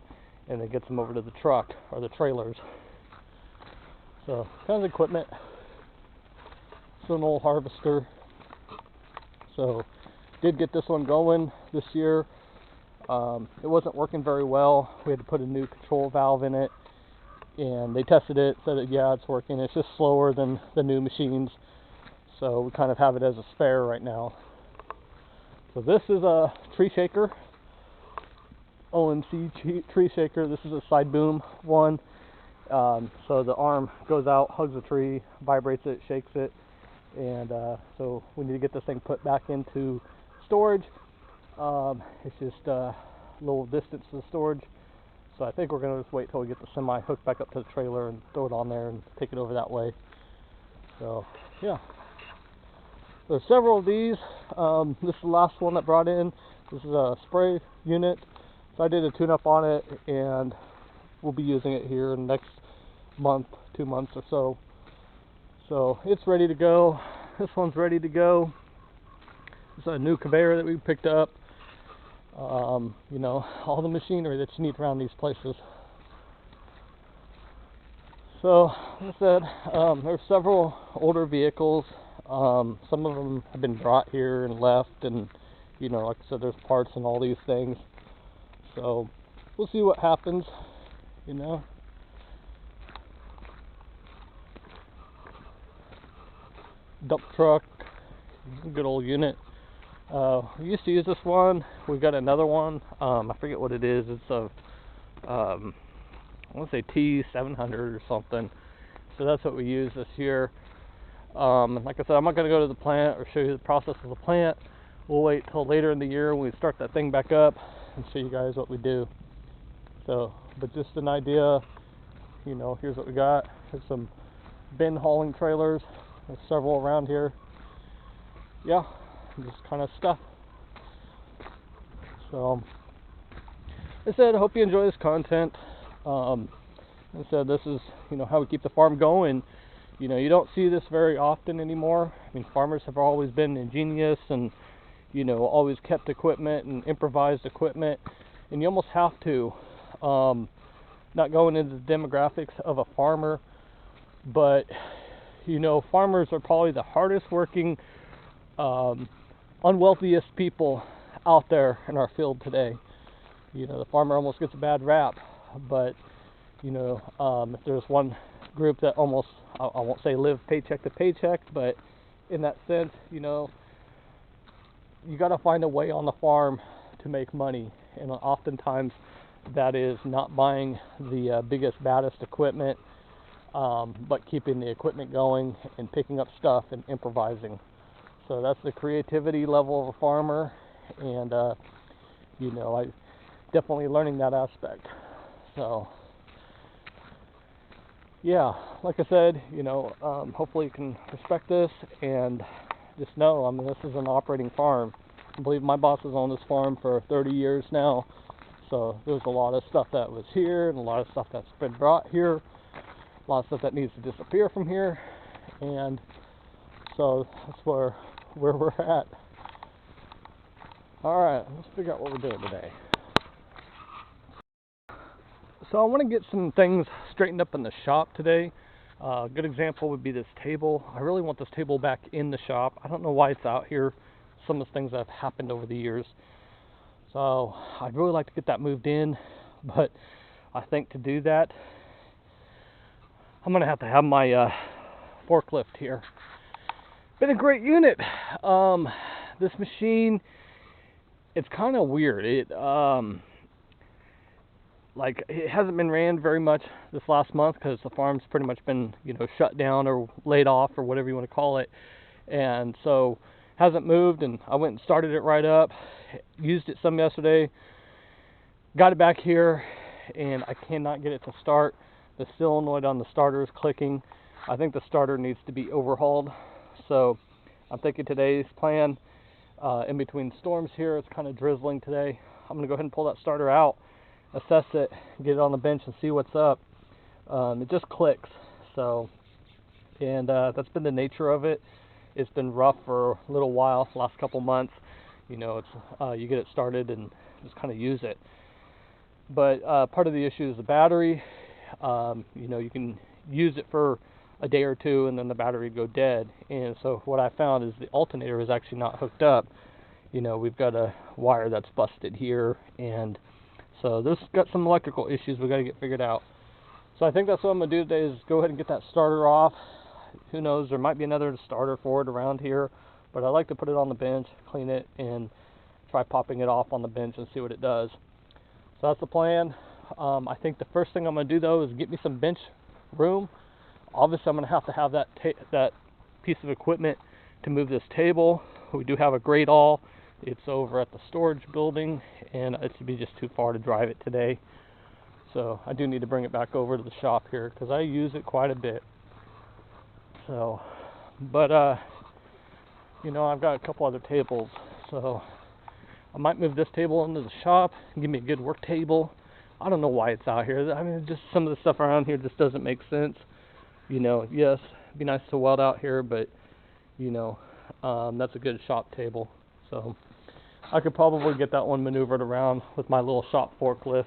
and then gets them over to the truck or the trailers. So kind of equipment. It's an old harvester. So did get this one going this year. It wasn't working very well. We had to put a new control valve in it, and they tested it, said that yeah, it's working. It's just slower than the new machines, so we kind of have it as a spare right now. So this is a tree shaker, OMC tree shaker. This is a side boom one. So the arm goes out, hugs the tree, vibrates it, shakes it, and so we need to get this thing put back into storage. It's just a little distance to the storage, so I think we're going to just wait till we get the semi hooked back up to the trailer and throw it on there and take it over that way. So yeah, there's several of these. This is the last one that brought in. This is a spray unit, so I did a tune-up on it, and we'll be using it here in the next month, 2 months or so. So it's ready to go. This one's ready to go. It's a new conveyor that we picked up. You know, all the machinery that you need around these places. So, like I said, there's several older vehicles. Some of them have been brought here and left, and you know, like I said, there's parts and all these things. So we'll see what happens, you know. Dump truck, good old unit. We used to use this one. We got another one. I forget what it is. It's a I want to say T700 or something. So that's what we use this year. Like I said, I'm not going to go to the plant or show you the process of the plant. We'll wait till later in the year when we start that thing back up and show you guys what we do. So, but just an idea, you know, here's what we got. Here's some bin hauling trailers. There's several around here. Yeah, just kind of stuff. So, like I said, I hope you enjoy this content. Like I said, this is, you know, how we keep the farm going. You know, you don't see this very often anymore. I mean, farmers have always been ingenious and, you know, always kept equipment and improvised equipment. And you almost have to, not going into the demographics of a farmer, but, you know, farmers are probably the hardest working, unwealthiest people out there in our field today. You know, the farmer almost gets a bad rap, but, you know, if there's one group that almost, I won't say live paycheck to paycheck, but in that sense, you know, you got to find a way on the farm to make money, and oftentimes that is not buying the biggest, baddest equipment, but keeping the equipment going and picking up stuff and improvising. So that's the creativity level of a farmer, and you know, I definitely learning that aspect. So yeah, like I said, you know, hopefully you can respect this and just know, I mean, this is an operating farm. I believe my boss has owned this farm for 30 years now, so there's a lot of stuff that was here and a lot of stuff that's been brought here, a lot of stuff that needs to disappear from here, and so that's where we're at. All right, let's figure out what we're doing today. So I want to get some things straightened up in the shop today. A good example would be this table. I really want this table back in the shop. I don't know why it's out here. Some of the things that have happened over the years. So I'd really like to get that moved in, but I think to do that, I'm going to have my forklift here. Been a great unit. This machine, it's kind of weird. It hasn't been ran very much this last month because the farm's pretty much been, shut down or laid off or whatever you want to call it. And so hasn't moved, and I went and started it right up, used it some yesterday, got it back here, and I cannot get it to start. The solenoid on the starter is clicking. I think the starter needs to be overhauled. So I'm thinking today's plan, in between storms here, it's kind of drizzling today. I'm going to go ahead and pull that starter out, assess it, get it on the bench and see what's up. It just clicks. So, and that's been the nature of it. It's been rough for a little while, last couple months. It's you get it started and just kind of use it. But part of the issue is the battery. You can use it for a day or two and then the battery would go dead. And so what I found is the alternator is actually not hooked up. We've got a wire that's busted here, and so this got some electrical issues we got to get figured out. So I think that's what I'm going to do today is go ahead and get that starter off. Who knows, there might be another starter for it around here, but I like to put it on the bench, clean it, and try popping it off on the bench and see what it does. So that's the plan. I think the first thing I'm going to do though is get me some bench room. Obviously I'm going to have that piece of equipment to move this table. We do have a great all. It's over at the storage building, and it would be just too far to drive it today. So I do need to bring it back over to the shop here because I use it quite a bit. So, but I've got a couple other tables, so I might move this table into the shop and give me a good work table. I don't know why it's out here. I mean, just some of the stuff around here just doesn't make sense. Yes, it'd be nice to weld out here, but that's a good shop table. So I could probably get that one maneuvered around with my little shop forklift.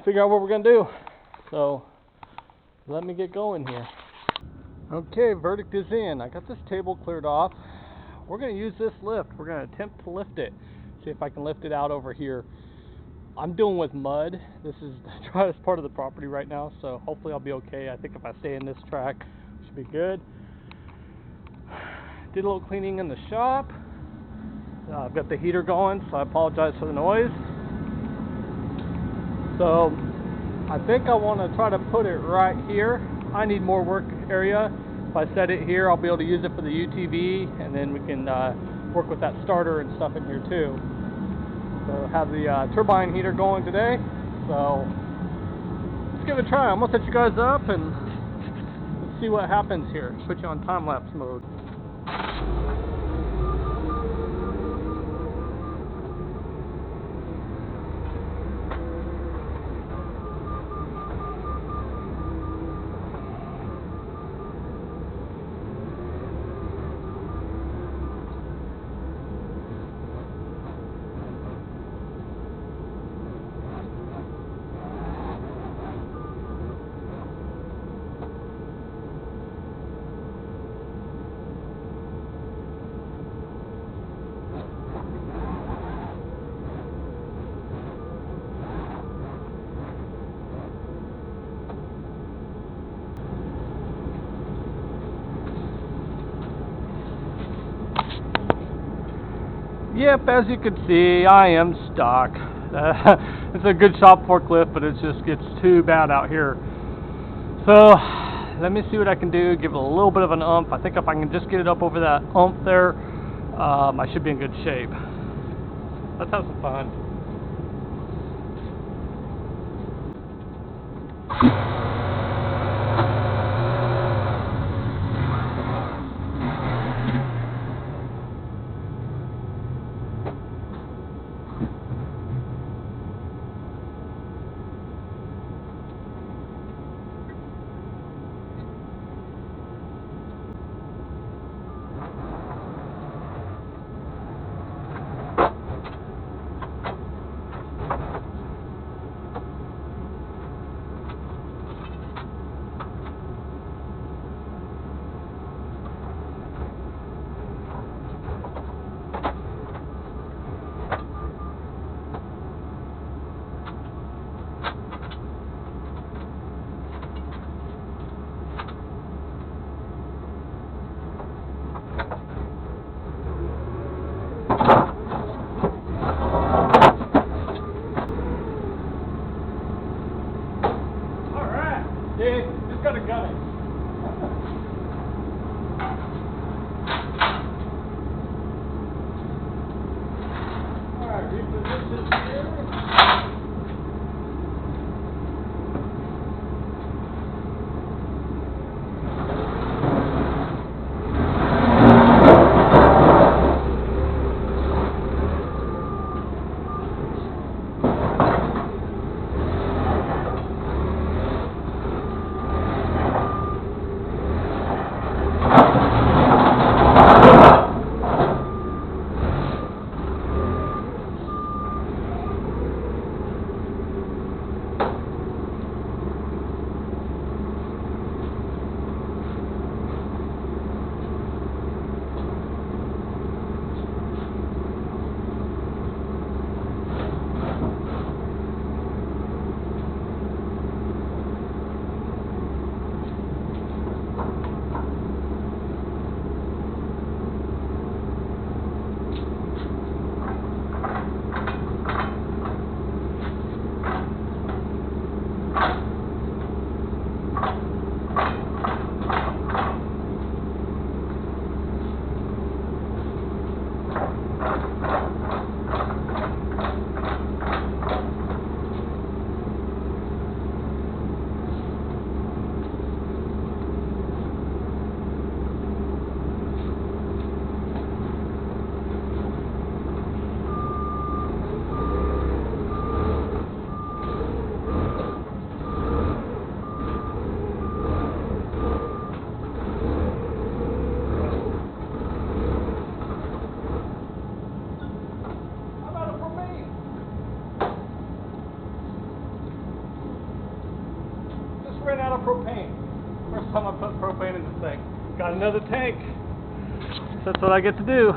Figure out what we're gonna do. So let me get going here. Okay, verdict is in. I got this table cleared off. We're gonna use this lift. We're gonna attempt to lift it. See if I can lift it out over here. I'm dealing with mud. This is the driest part of the property right now, so hopefully I'll be okay. I think if I stay in this track, it should be good. Did a little cleaning in the shop. I've got the heater going, so I apologize for the noise. So I think I want to try to put it right here. I need more work area. If I set it here, I'll be able to use it for the UTV, and then we can work with that starter and stuff in here too. So have the turbine heater going today. So let's give it a try. I'm gonna set you guys up and let's see what happens here. Put you on time-lapse mode. Yep, as you can see, I am stuck. It's a good shop forklift, but it just gets too bad out here. So, let me see what I can do, give it a little bit of an oomph. I think if I can just get it up over that oomph there, I should be in good shape. Let's have some fun. Ran out of propane. First time I put propane in this thing. Got another tank. That's what I get to do.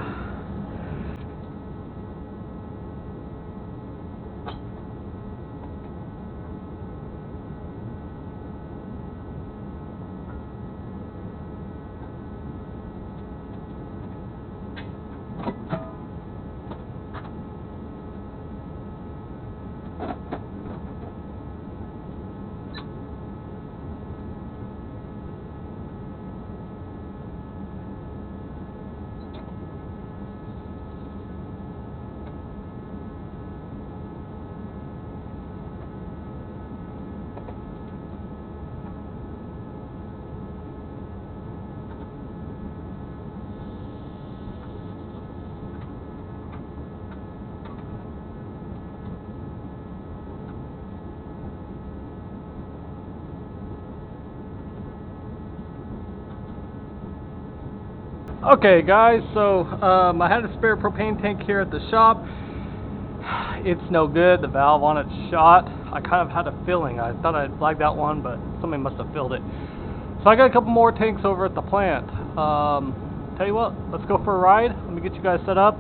Okay guys, so I had a spare propane tank here at the shop. It's no good, the valve on it's shot. I kind of had a feeling, I thought I'd flag that one, but somebody must have filled it. So I got a couple more tanks over at the plant. Tell you what, let's go for a ride. Let me get you guys set up,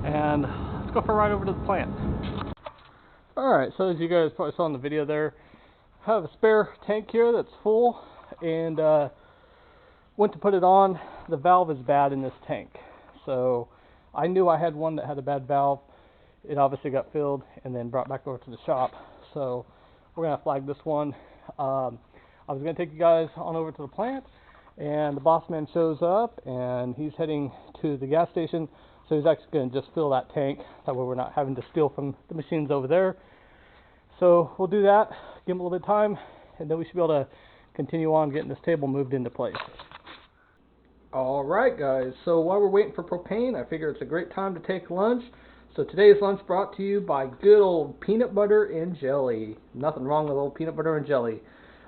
and let's go for a ride over to the plant. Alright, so as you guys probably saw in the video there, I have a spare tank here that's full, and went to put it on. The valve is bad in this tank, so I knew I had one that had a bad valve. It obviously got filled and then brought back over to the shop, so we're gonna flag this one. I was gonna take you guys on over to the plant, and the boss man shows up and he's heading to the gas station, so he's actually gonna just fill that tank, that way we're not having to steal from the machines over there. So we'll do that, give him a little bit of time, and then we should be able to continue on getting this table moved into place. Alright guys, so while we're waiting for propane, I figure it's a great time to take lunch. So today's lunch brought to you by good old peanut butter and jelly. Nothing wrong with old peanut butter and jelly.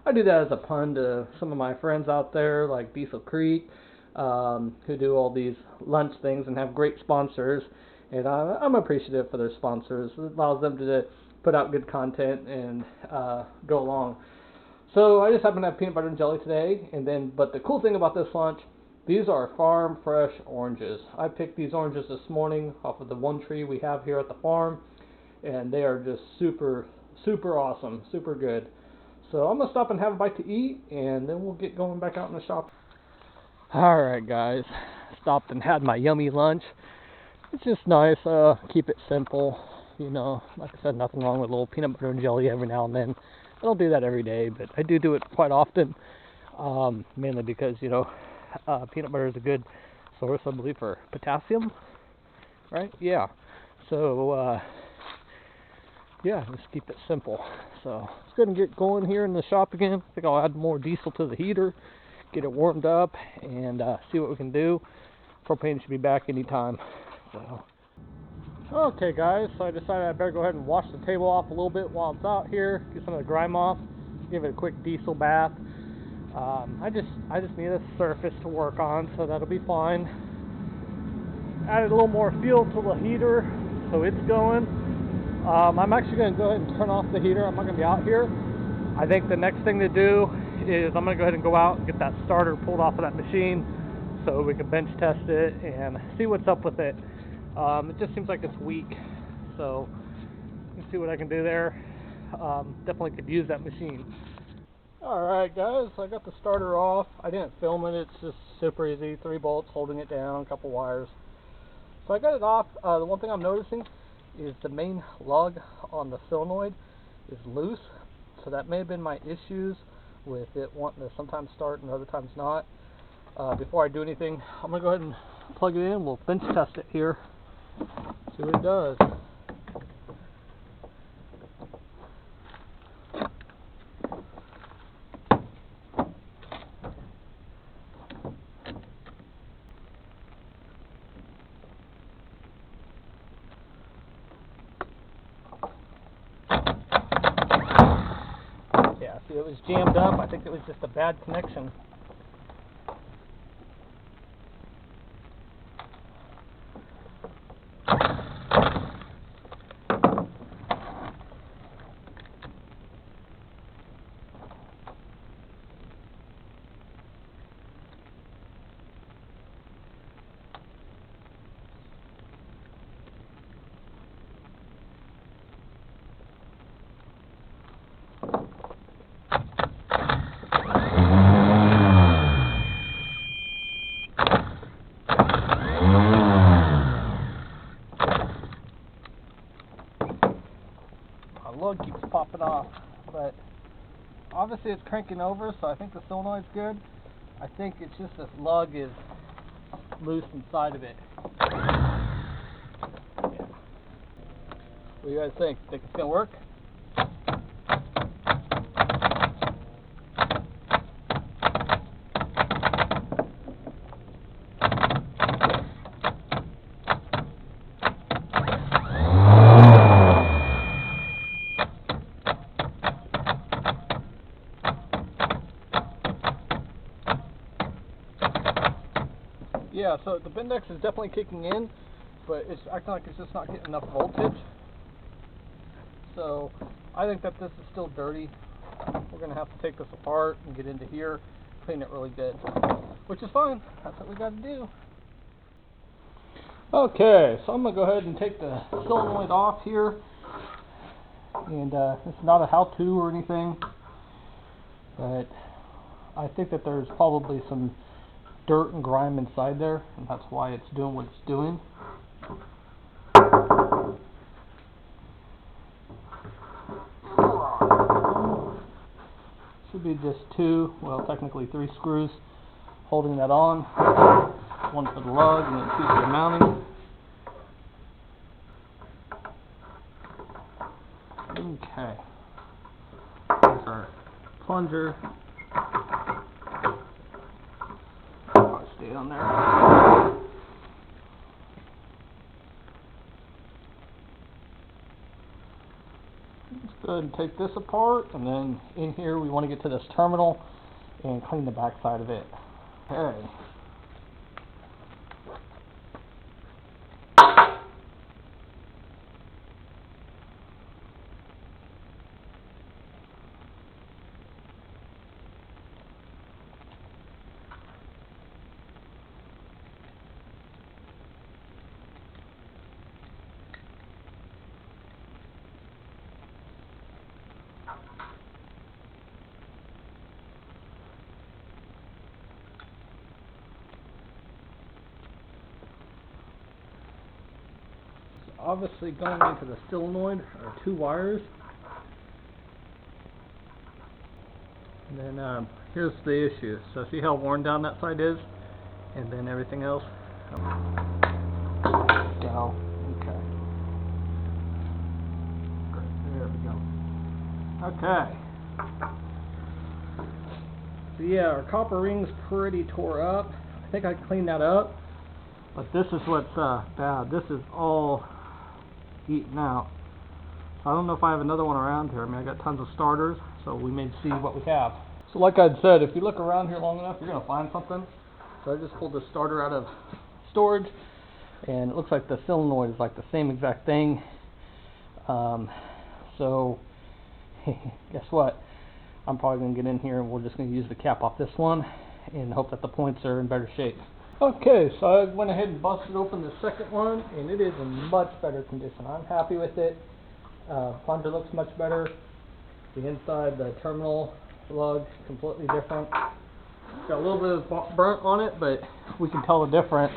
I do that as a pun to some of my friends out there like Diesel Creek, who do all these lunch things and have great sponsors. And I'm appreciative for their sponsors. It allows them to put out good content and go along. So I just happen to have peanut butter and jelly today. But the cool thing about this lunch, these are farm fresh oranges. I picked these oranges this morning off of the one tree we have here at the farm, and they are just super awesome, super good. So I'm gonna stop and have a bite to eat, and then we'll get going back out in the shop. Alright guys, stopped and had my yummy lunch. It's just nice, keep it simple, you know. Like I said, nothing wrong with a little peanut butter and jelly every now and then. I don't do that every day, but I do it quite often, mainly because, you know, peanut butter is a good source, I believe, for potassium, right? Yeah. So yeah, just keep it simple. So let's go ahead and get going here in the shop again. I think I'll add more diesel to the heater, get it warmed up, and see what we can do. Propane should be back anytime. So okay guys, so I decided I better go ahead and wash the table off a little bit while it's out here, get some of the grime off, give it a quick diesel bath. I just need a surface to work on, so that'll be fine. Added a little more fuel to the heater, so it's going. I'm actually going to go ahead and turn off the heater. I'm not going to be out here. I think the next thing to do is I'm going to go ahead and go out and get that starter pulled off of that machine so we can bench test it and see what's up with it. It just seems like it's weak, so let's see what I can do there. Definitely could use that machine. Alright guys, I got the starter off. I didn't film it, it's just super easy. 3 bolts holding it down, a couple wires. So I got it off. The one thing I'm noticing is the main lug on the solenoid is loose. So that may have been my issues with it wanting to sometimes start and other times not. Before I do anything, I'm going to go ahead and plug it in. We'll bench test it here. See what it does. Yeah, see, it was jammed up. I think it was just a bad connection. Lug keeps popping off, but obviously it's cranking over, so I think the solenoid's good. I think it's just this lug is loose inside of it. Yeah. What do you guys think? Think it's gonna work? Yeah, so the Bendix is definitely kicking in, but it's acting like it's just not getting enough voltage. So I think that this is still dirty. We're going to have to take this apart and get into here, clean it really good, which is fine. That's what we got to do. Okay, so I'm going to go ahead and take the solenoid off here. And it's not a how-to or anything, but I think that there's probably some dirt and grime inside there, and that's why it's doing what it's doing. Should be just 2, well technically 3 screws holding that on. One for the lug and then 2 for the mounting. Okay. There's our plunger. Stay on there. Let's go ahead and take this apart, and then in here we want to get to this terminal and clean the back side of it. Okay. Obviously going into the solenoid are 2 wires, and then here's the issue. So see how worn down that side is, and then everything else down. Okay. Okay. So yeah, our copper ring's pretty tore up. I think I cleaned that up. But this is what's bad. This is all eaten out. I don't know if I have another one around here. I mean, I got tons of starters, so we may see what we have. So like I'd said, if you look around here long enough, you're going to find something. So I just pulled this starter out of storage, and it looks like the solenoid is like the same exact thing. So guess what? I'm probably going to get in here and we're just going to use the cap off this one and hope that the points are in better shape. Okay, so I went ahead and busted open the second one, and it is in much better condition. I'm happy with it. Plunger looks much better. The inside, the terminal lug, completely different. Got a little bit of burnt on it, but we can tell the difference.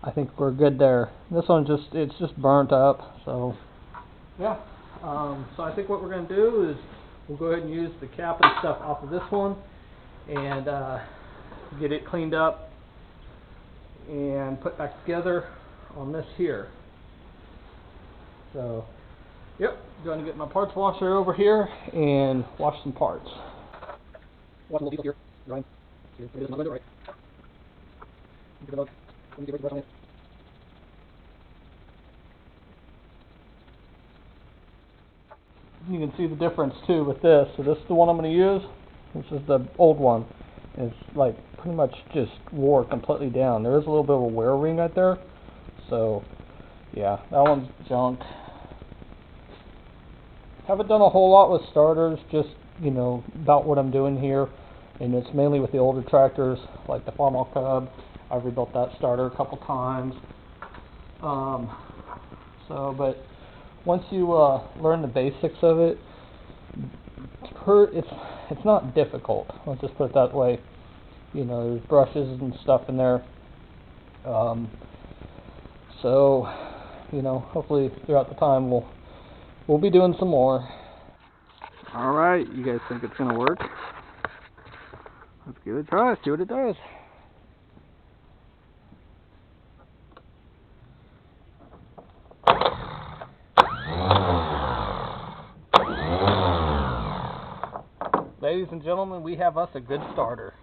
I think we're good there. This one it's just burnt up, so yeah. So I think what we're going to do is we'll go ahead and use the cap and stuff off of this one and get it cleaned up and put back together on this here. So, yep, going to get my parts washer over here and wash some parts. Wash a little diesel here, Ryan. See if I'm going to do it right. Give it a look. Let me get brush on it. You can see the difference too with this. So this is the one I'm going to use. This is the old one. It's like pretty much just wore completely down. There is a little bit of a wear ring right there. So yeah, that one's junk. Haven't done a whole lot with starters, just, you know, about what I'm doing here. And it's mainly with the older tractors, like the Farmall Cub. I've rebuilt that starter a couple times. But once you learn the basics of it, it's not difficult. Let's just put it that way. You know, there's brushes and stuff in there. So, you know, hopefully throughout the time we'll be doing some more. All right, you guys think it's gonna work? Let's give it a try. See what it does. Ladies and gentlemen, we have us a good starter.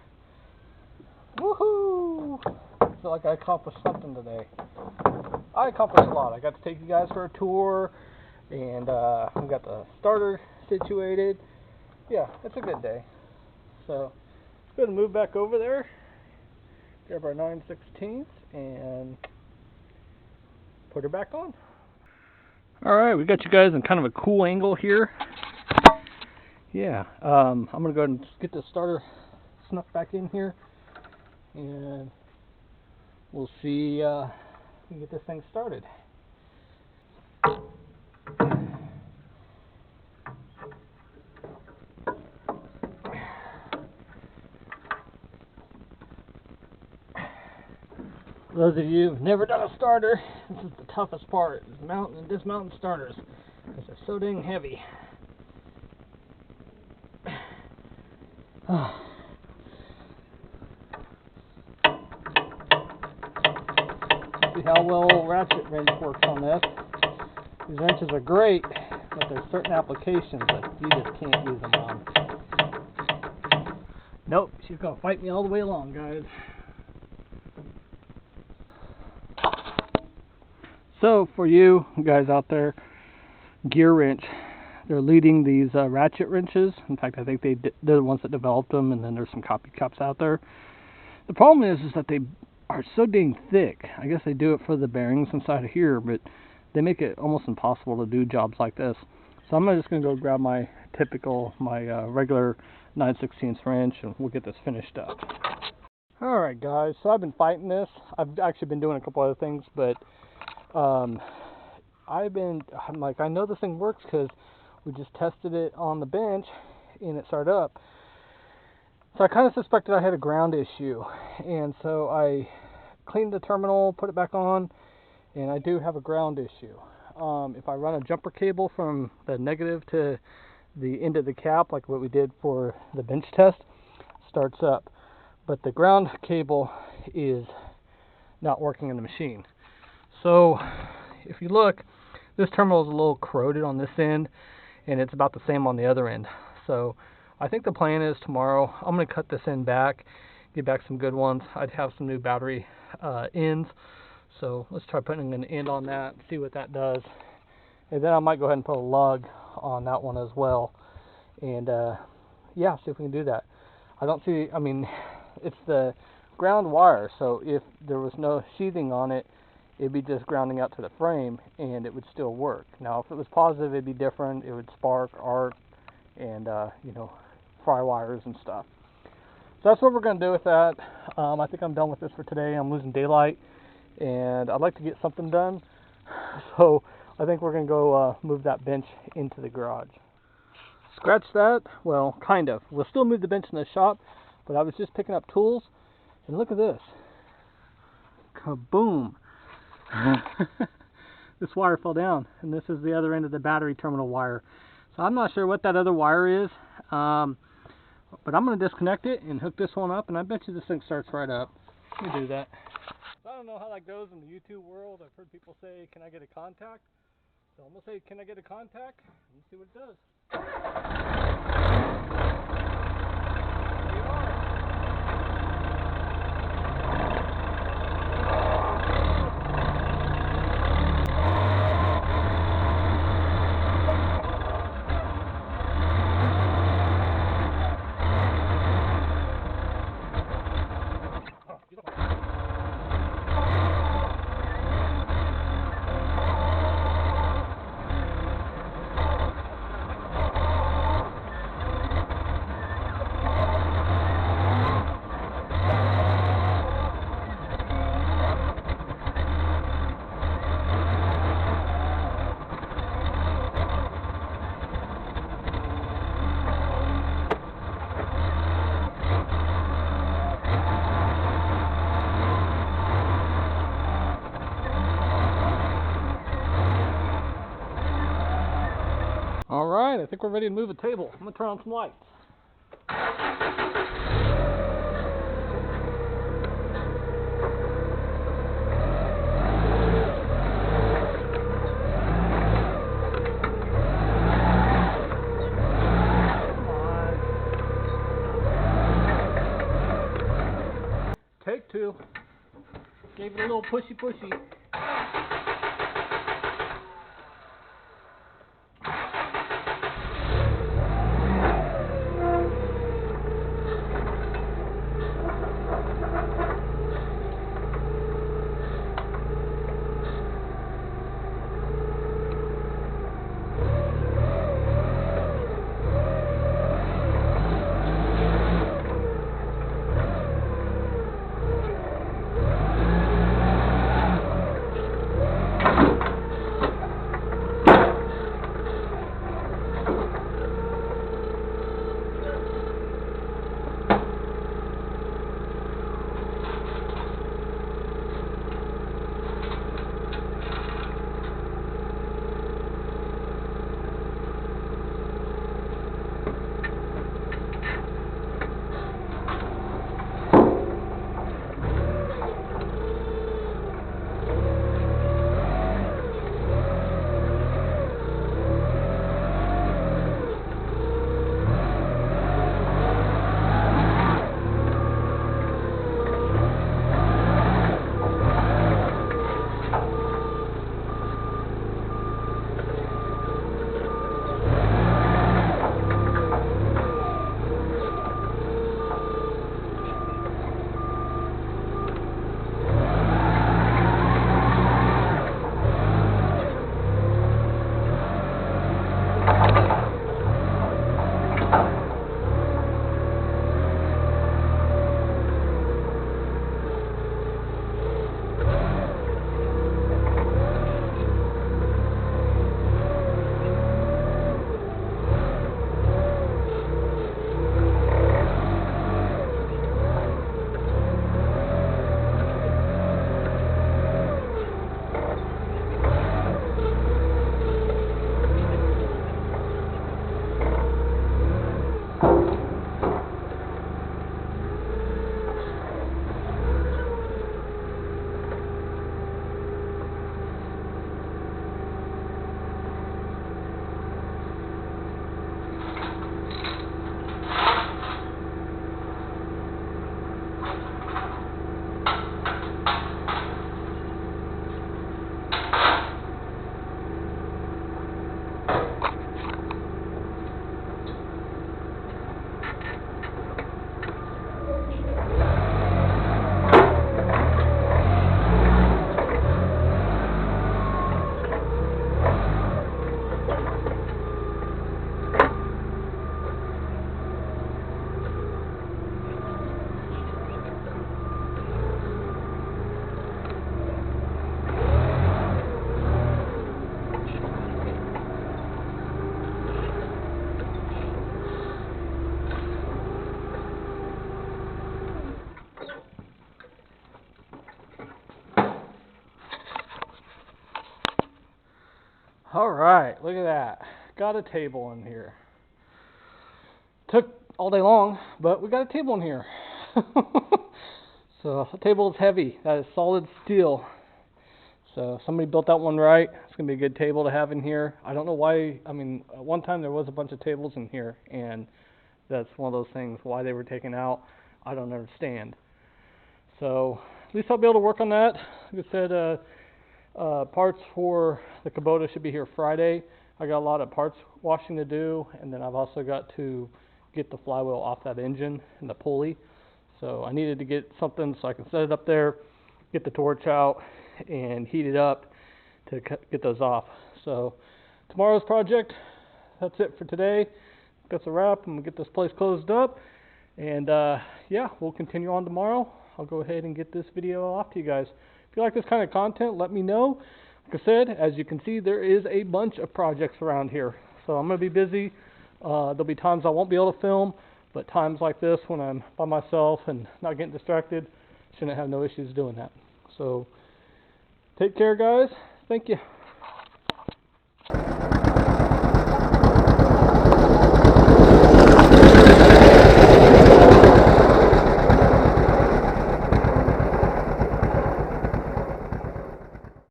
Woohoo! I feel like I accomplished something today. I accomplished a lot. I got to take you guys for a tour, and we got the starter situated. Yeah, it's a good day. So, we're going to move back over there, grab our 9/16 and put her back on. Alright, we got you guys in kind of a cool angle here. Yeah, I'm going to go ahead and get the starter snuck back in here, and we'll see if we can get this thing started. For those of you who've never done a starter, this is the toughest part, is mounting and dismounting starters, because they're so dang heavy. See how well ratchet wrench works on this. These wrenches are great, but there's certain applications that you just can't use them on. Nope, she's gonna fight me all the way along, guys. So for you guys out there, Gear Wrench, they're leading these ratchet wrenches. In fact, I think they're the ones that developed them, and then there's some copycats out there. The problem is that they are so dang thick. I guess they do it for the bearings inside of here, but they make it almost impossible to do jobs like this. So I'm just going to go grab my regular 9/16 wrench, and we'll get this finished up. Alright guys, so I've been fighting this. I've actually been doing a couple other things, but I'm like, I know this thing works because we just tested it on the bench and it started up. So I kind of suspected I had a ground issue, and so I cleaned the terminal, put it back on, and I do have a ground issue. If I run a jumper cable from the negative to the end of the cap, like what we did for the bench test, starts up. But the ground cable is not working in the machine. So if you look, this terminal is a little corroded on this end, and it's about the same on the other end. So I think the plan is tomorrow I'm going to cut this end back, get back some good ones. I'd have some new battery ends, so let's try putting an end on that, see what that does, and then I might go ahead and put a lug on that one as well, and yeah, see if we can do that. I don't see, I mean, it's the ground wire, so if there was no sheathing on it, it'd be just grounding out to the frame and it would still work. Now if it was positive, it'd be different. It would spark, arc, and you know, fry wires and stuff. So that's what we're going to do with that. I think I'm done with this for today. I'm losing daylight and I'd like to get something done, so I think we're going to go move that bench into the garage. Scratch that. Well, kind of. We'll still move the bench in the shop, but I was just picking up tools, and look at this. Kaboom! This wire fell down, and this is the other end of the battery terminal wire. So I'm not sure what that other wire is, but I'm going to disconnect it and hook this one up, and I bet you this thing starts right up. Let me do that. I don't know how that goes in the YouTube world. I've heard people say, can I get a contact? So I'm going to say, can I get a contact? And see what it does. Alright, I think we're ready to move a table. I'm going to turn on some lights. Take two. Gave it a little pushy. Alright, look at that. Got a table in here. Took all day long, but we got a table in here. So the table is heavy. That is solid steel. So somebody built that one right. It's gonna be a good table to have in here. I don't know why. I mean, at one time there was a bunch of tables in here, and that's one of those things. Why they were taken out, I don't understand. So at least I'll be able to work on that. Like I said, parts for the Kubota should be here Friday. I got a lot of parts washing to do, and then I've also got to get the flywheel off that engine and the pulley. So I needed to get something so I can set it up there, get the torch out, and heat it up to get those off. So tomorrow's project, that's it for today. That's a wrap. I'm gonna get this place closed up, and yeah, we'll continue on tomorrow. I'll go ahead and get this video off to you guys. If you like this kind of content, let me know. Like I said, as you can see, there is a bunch of projects around here, so I'm gonna be busy. There'll be times I won't be able to film, but times like this when I'm by myself and not getting distracted, shouldn't have no issues doing that. So take care, guys. Thank you.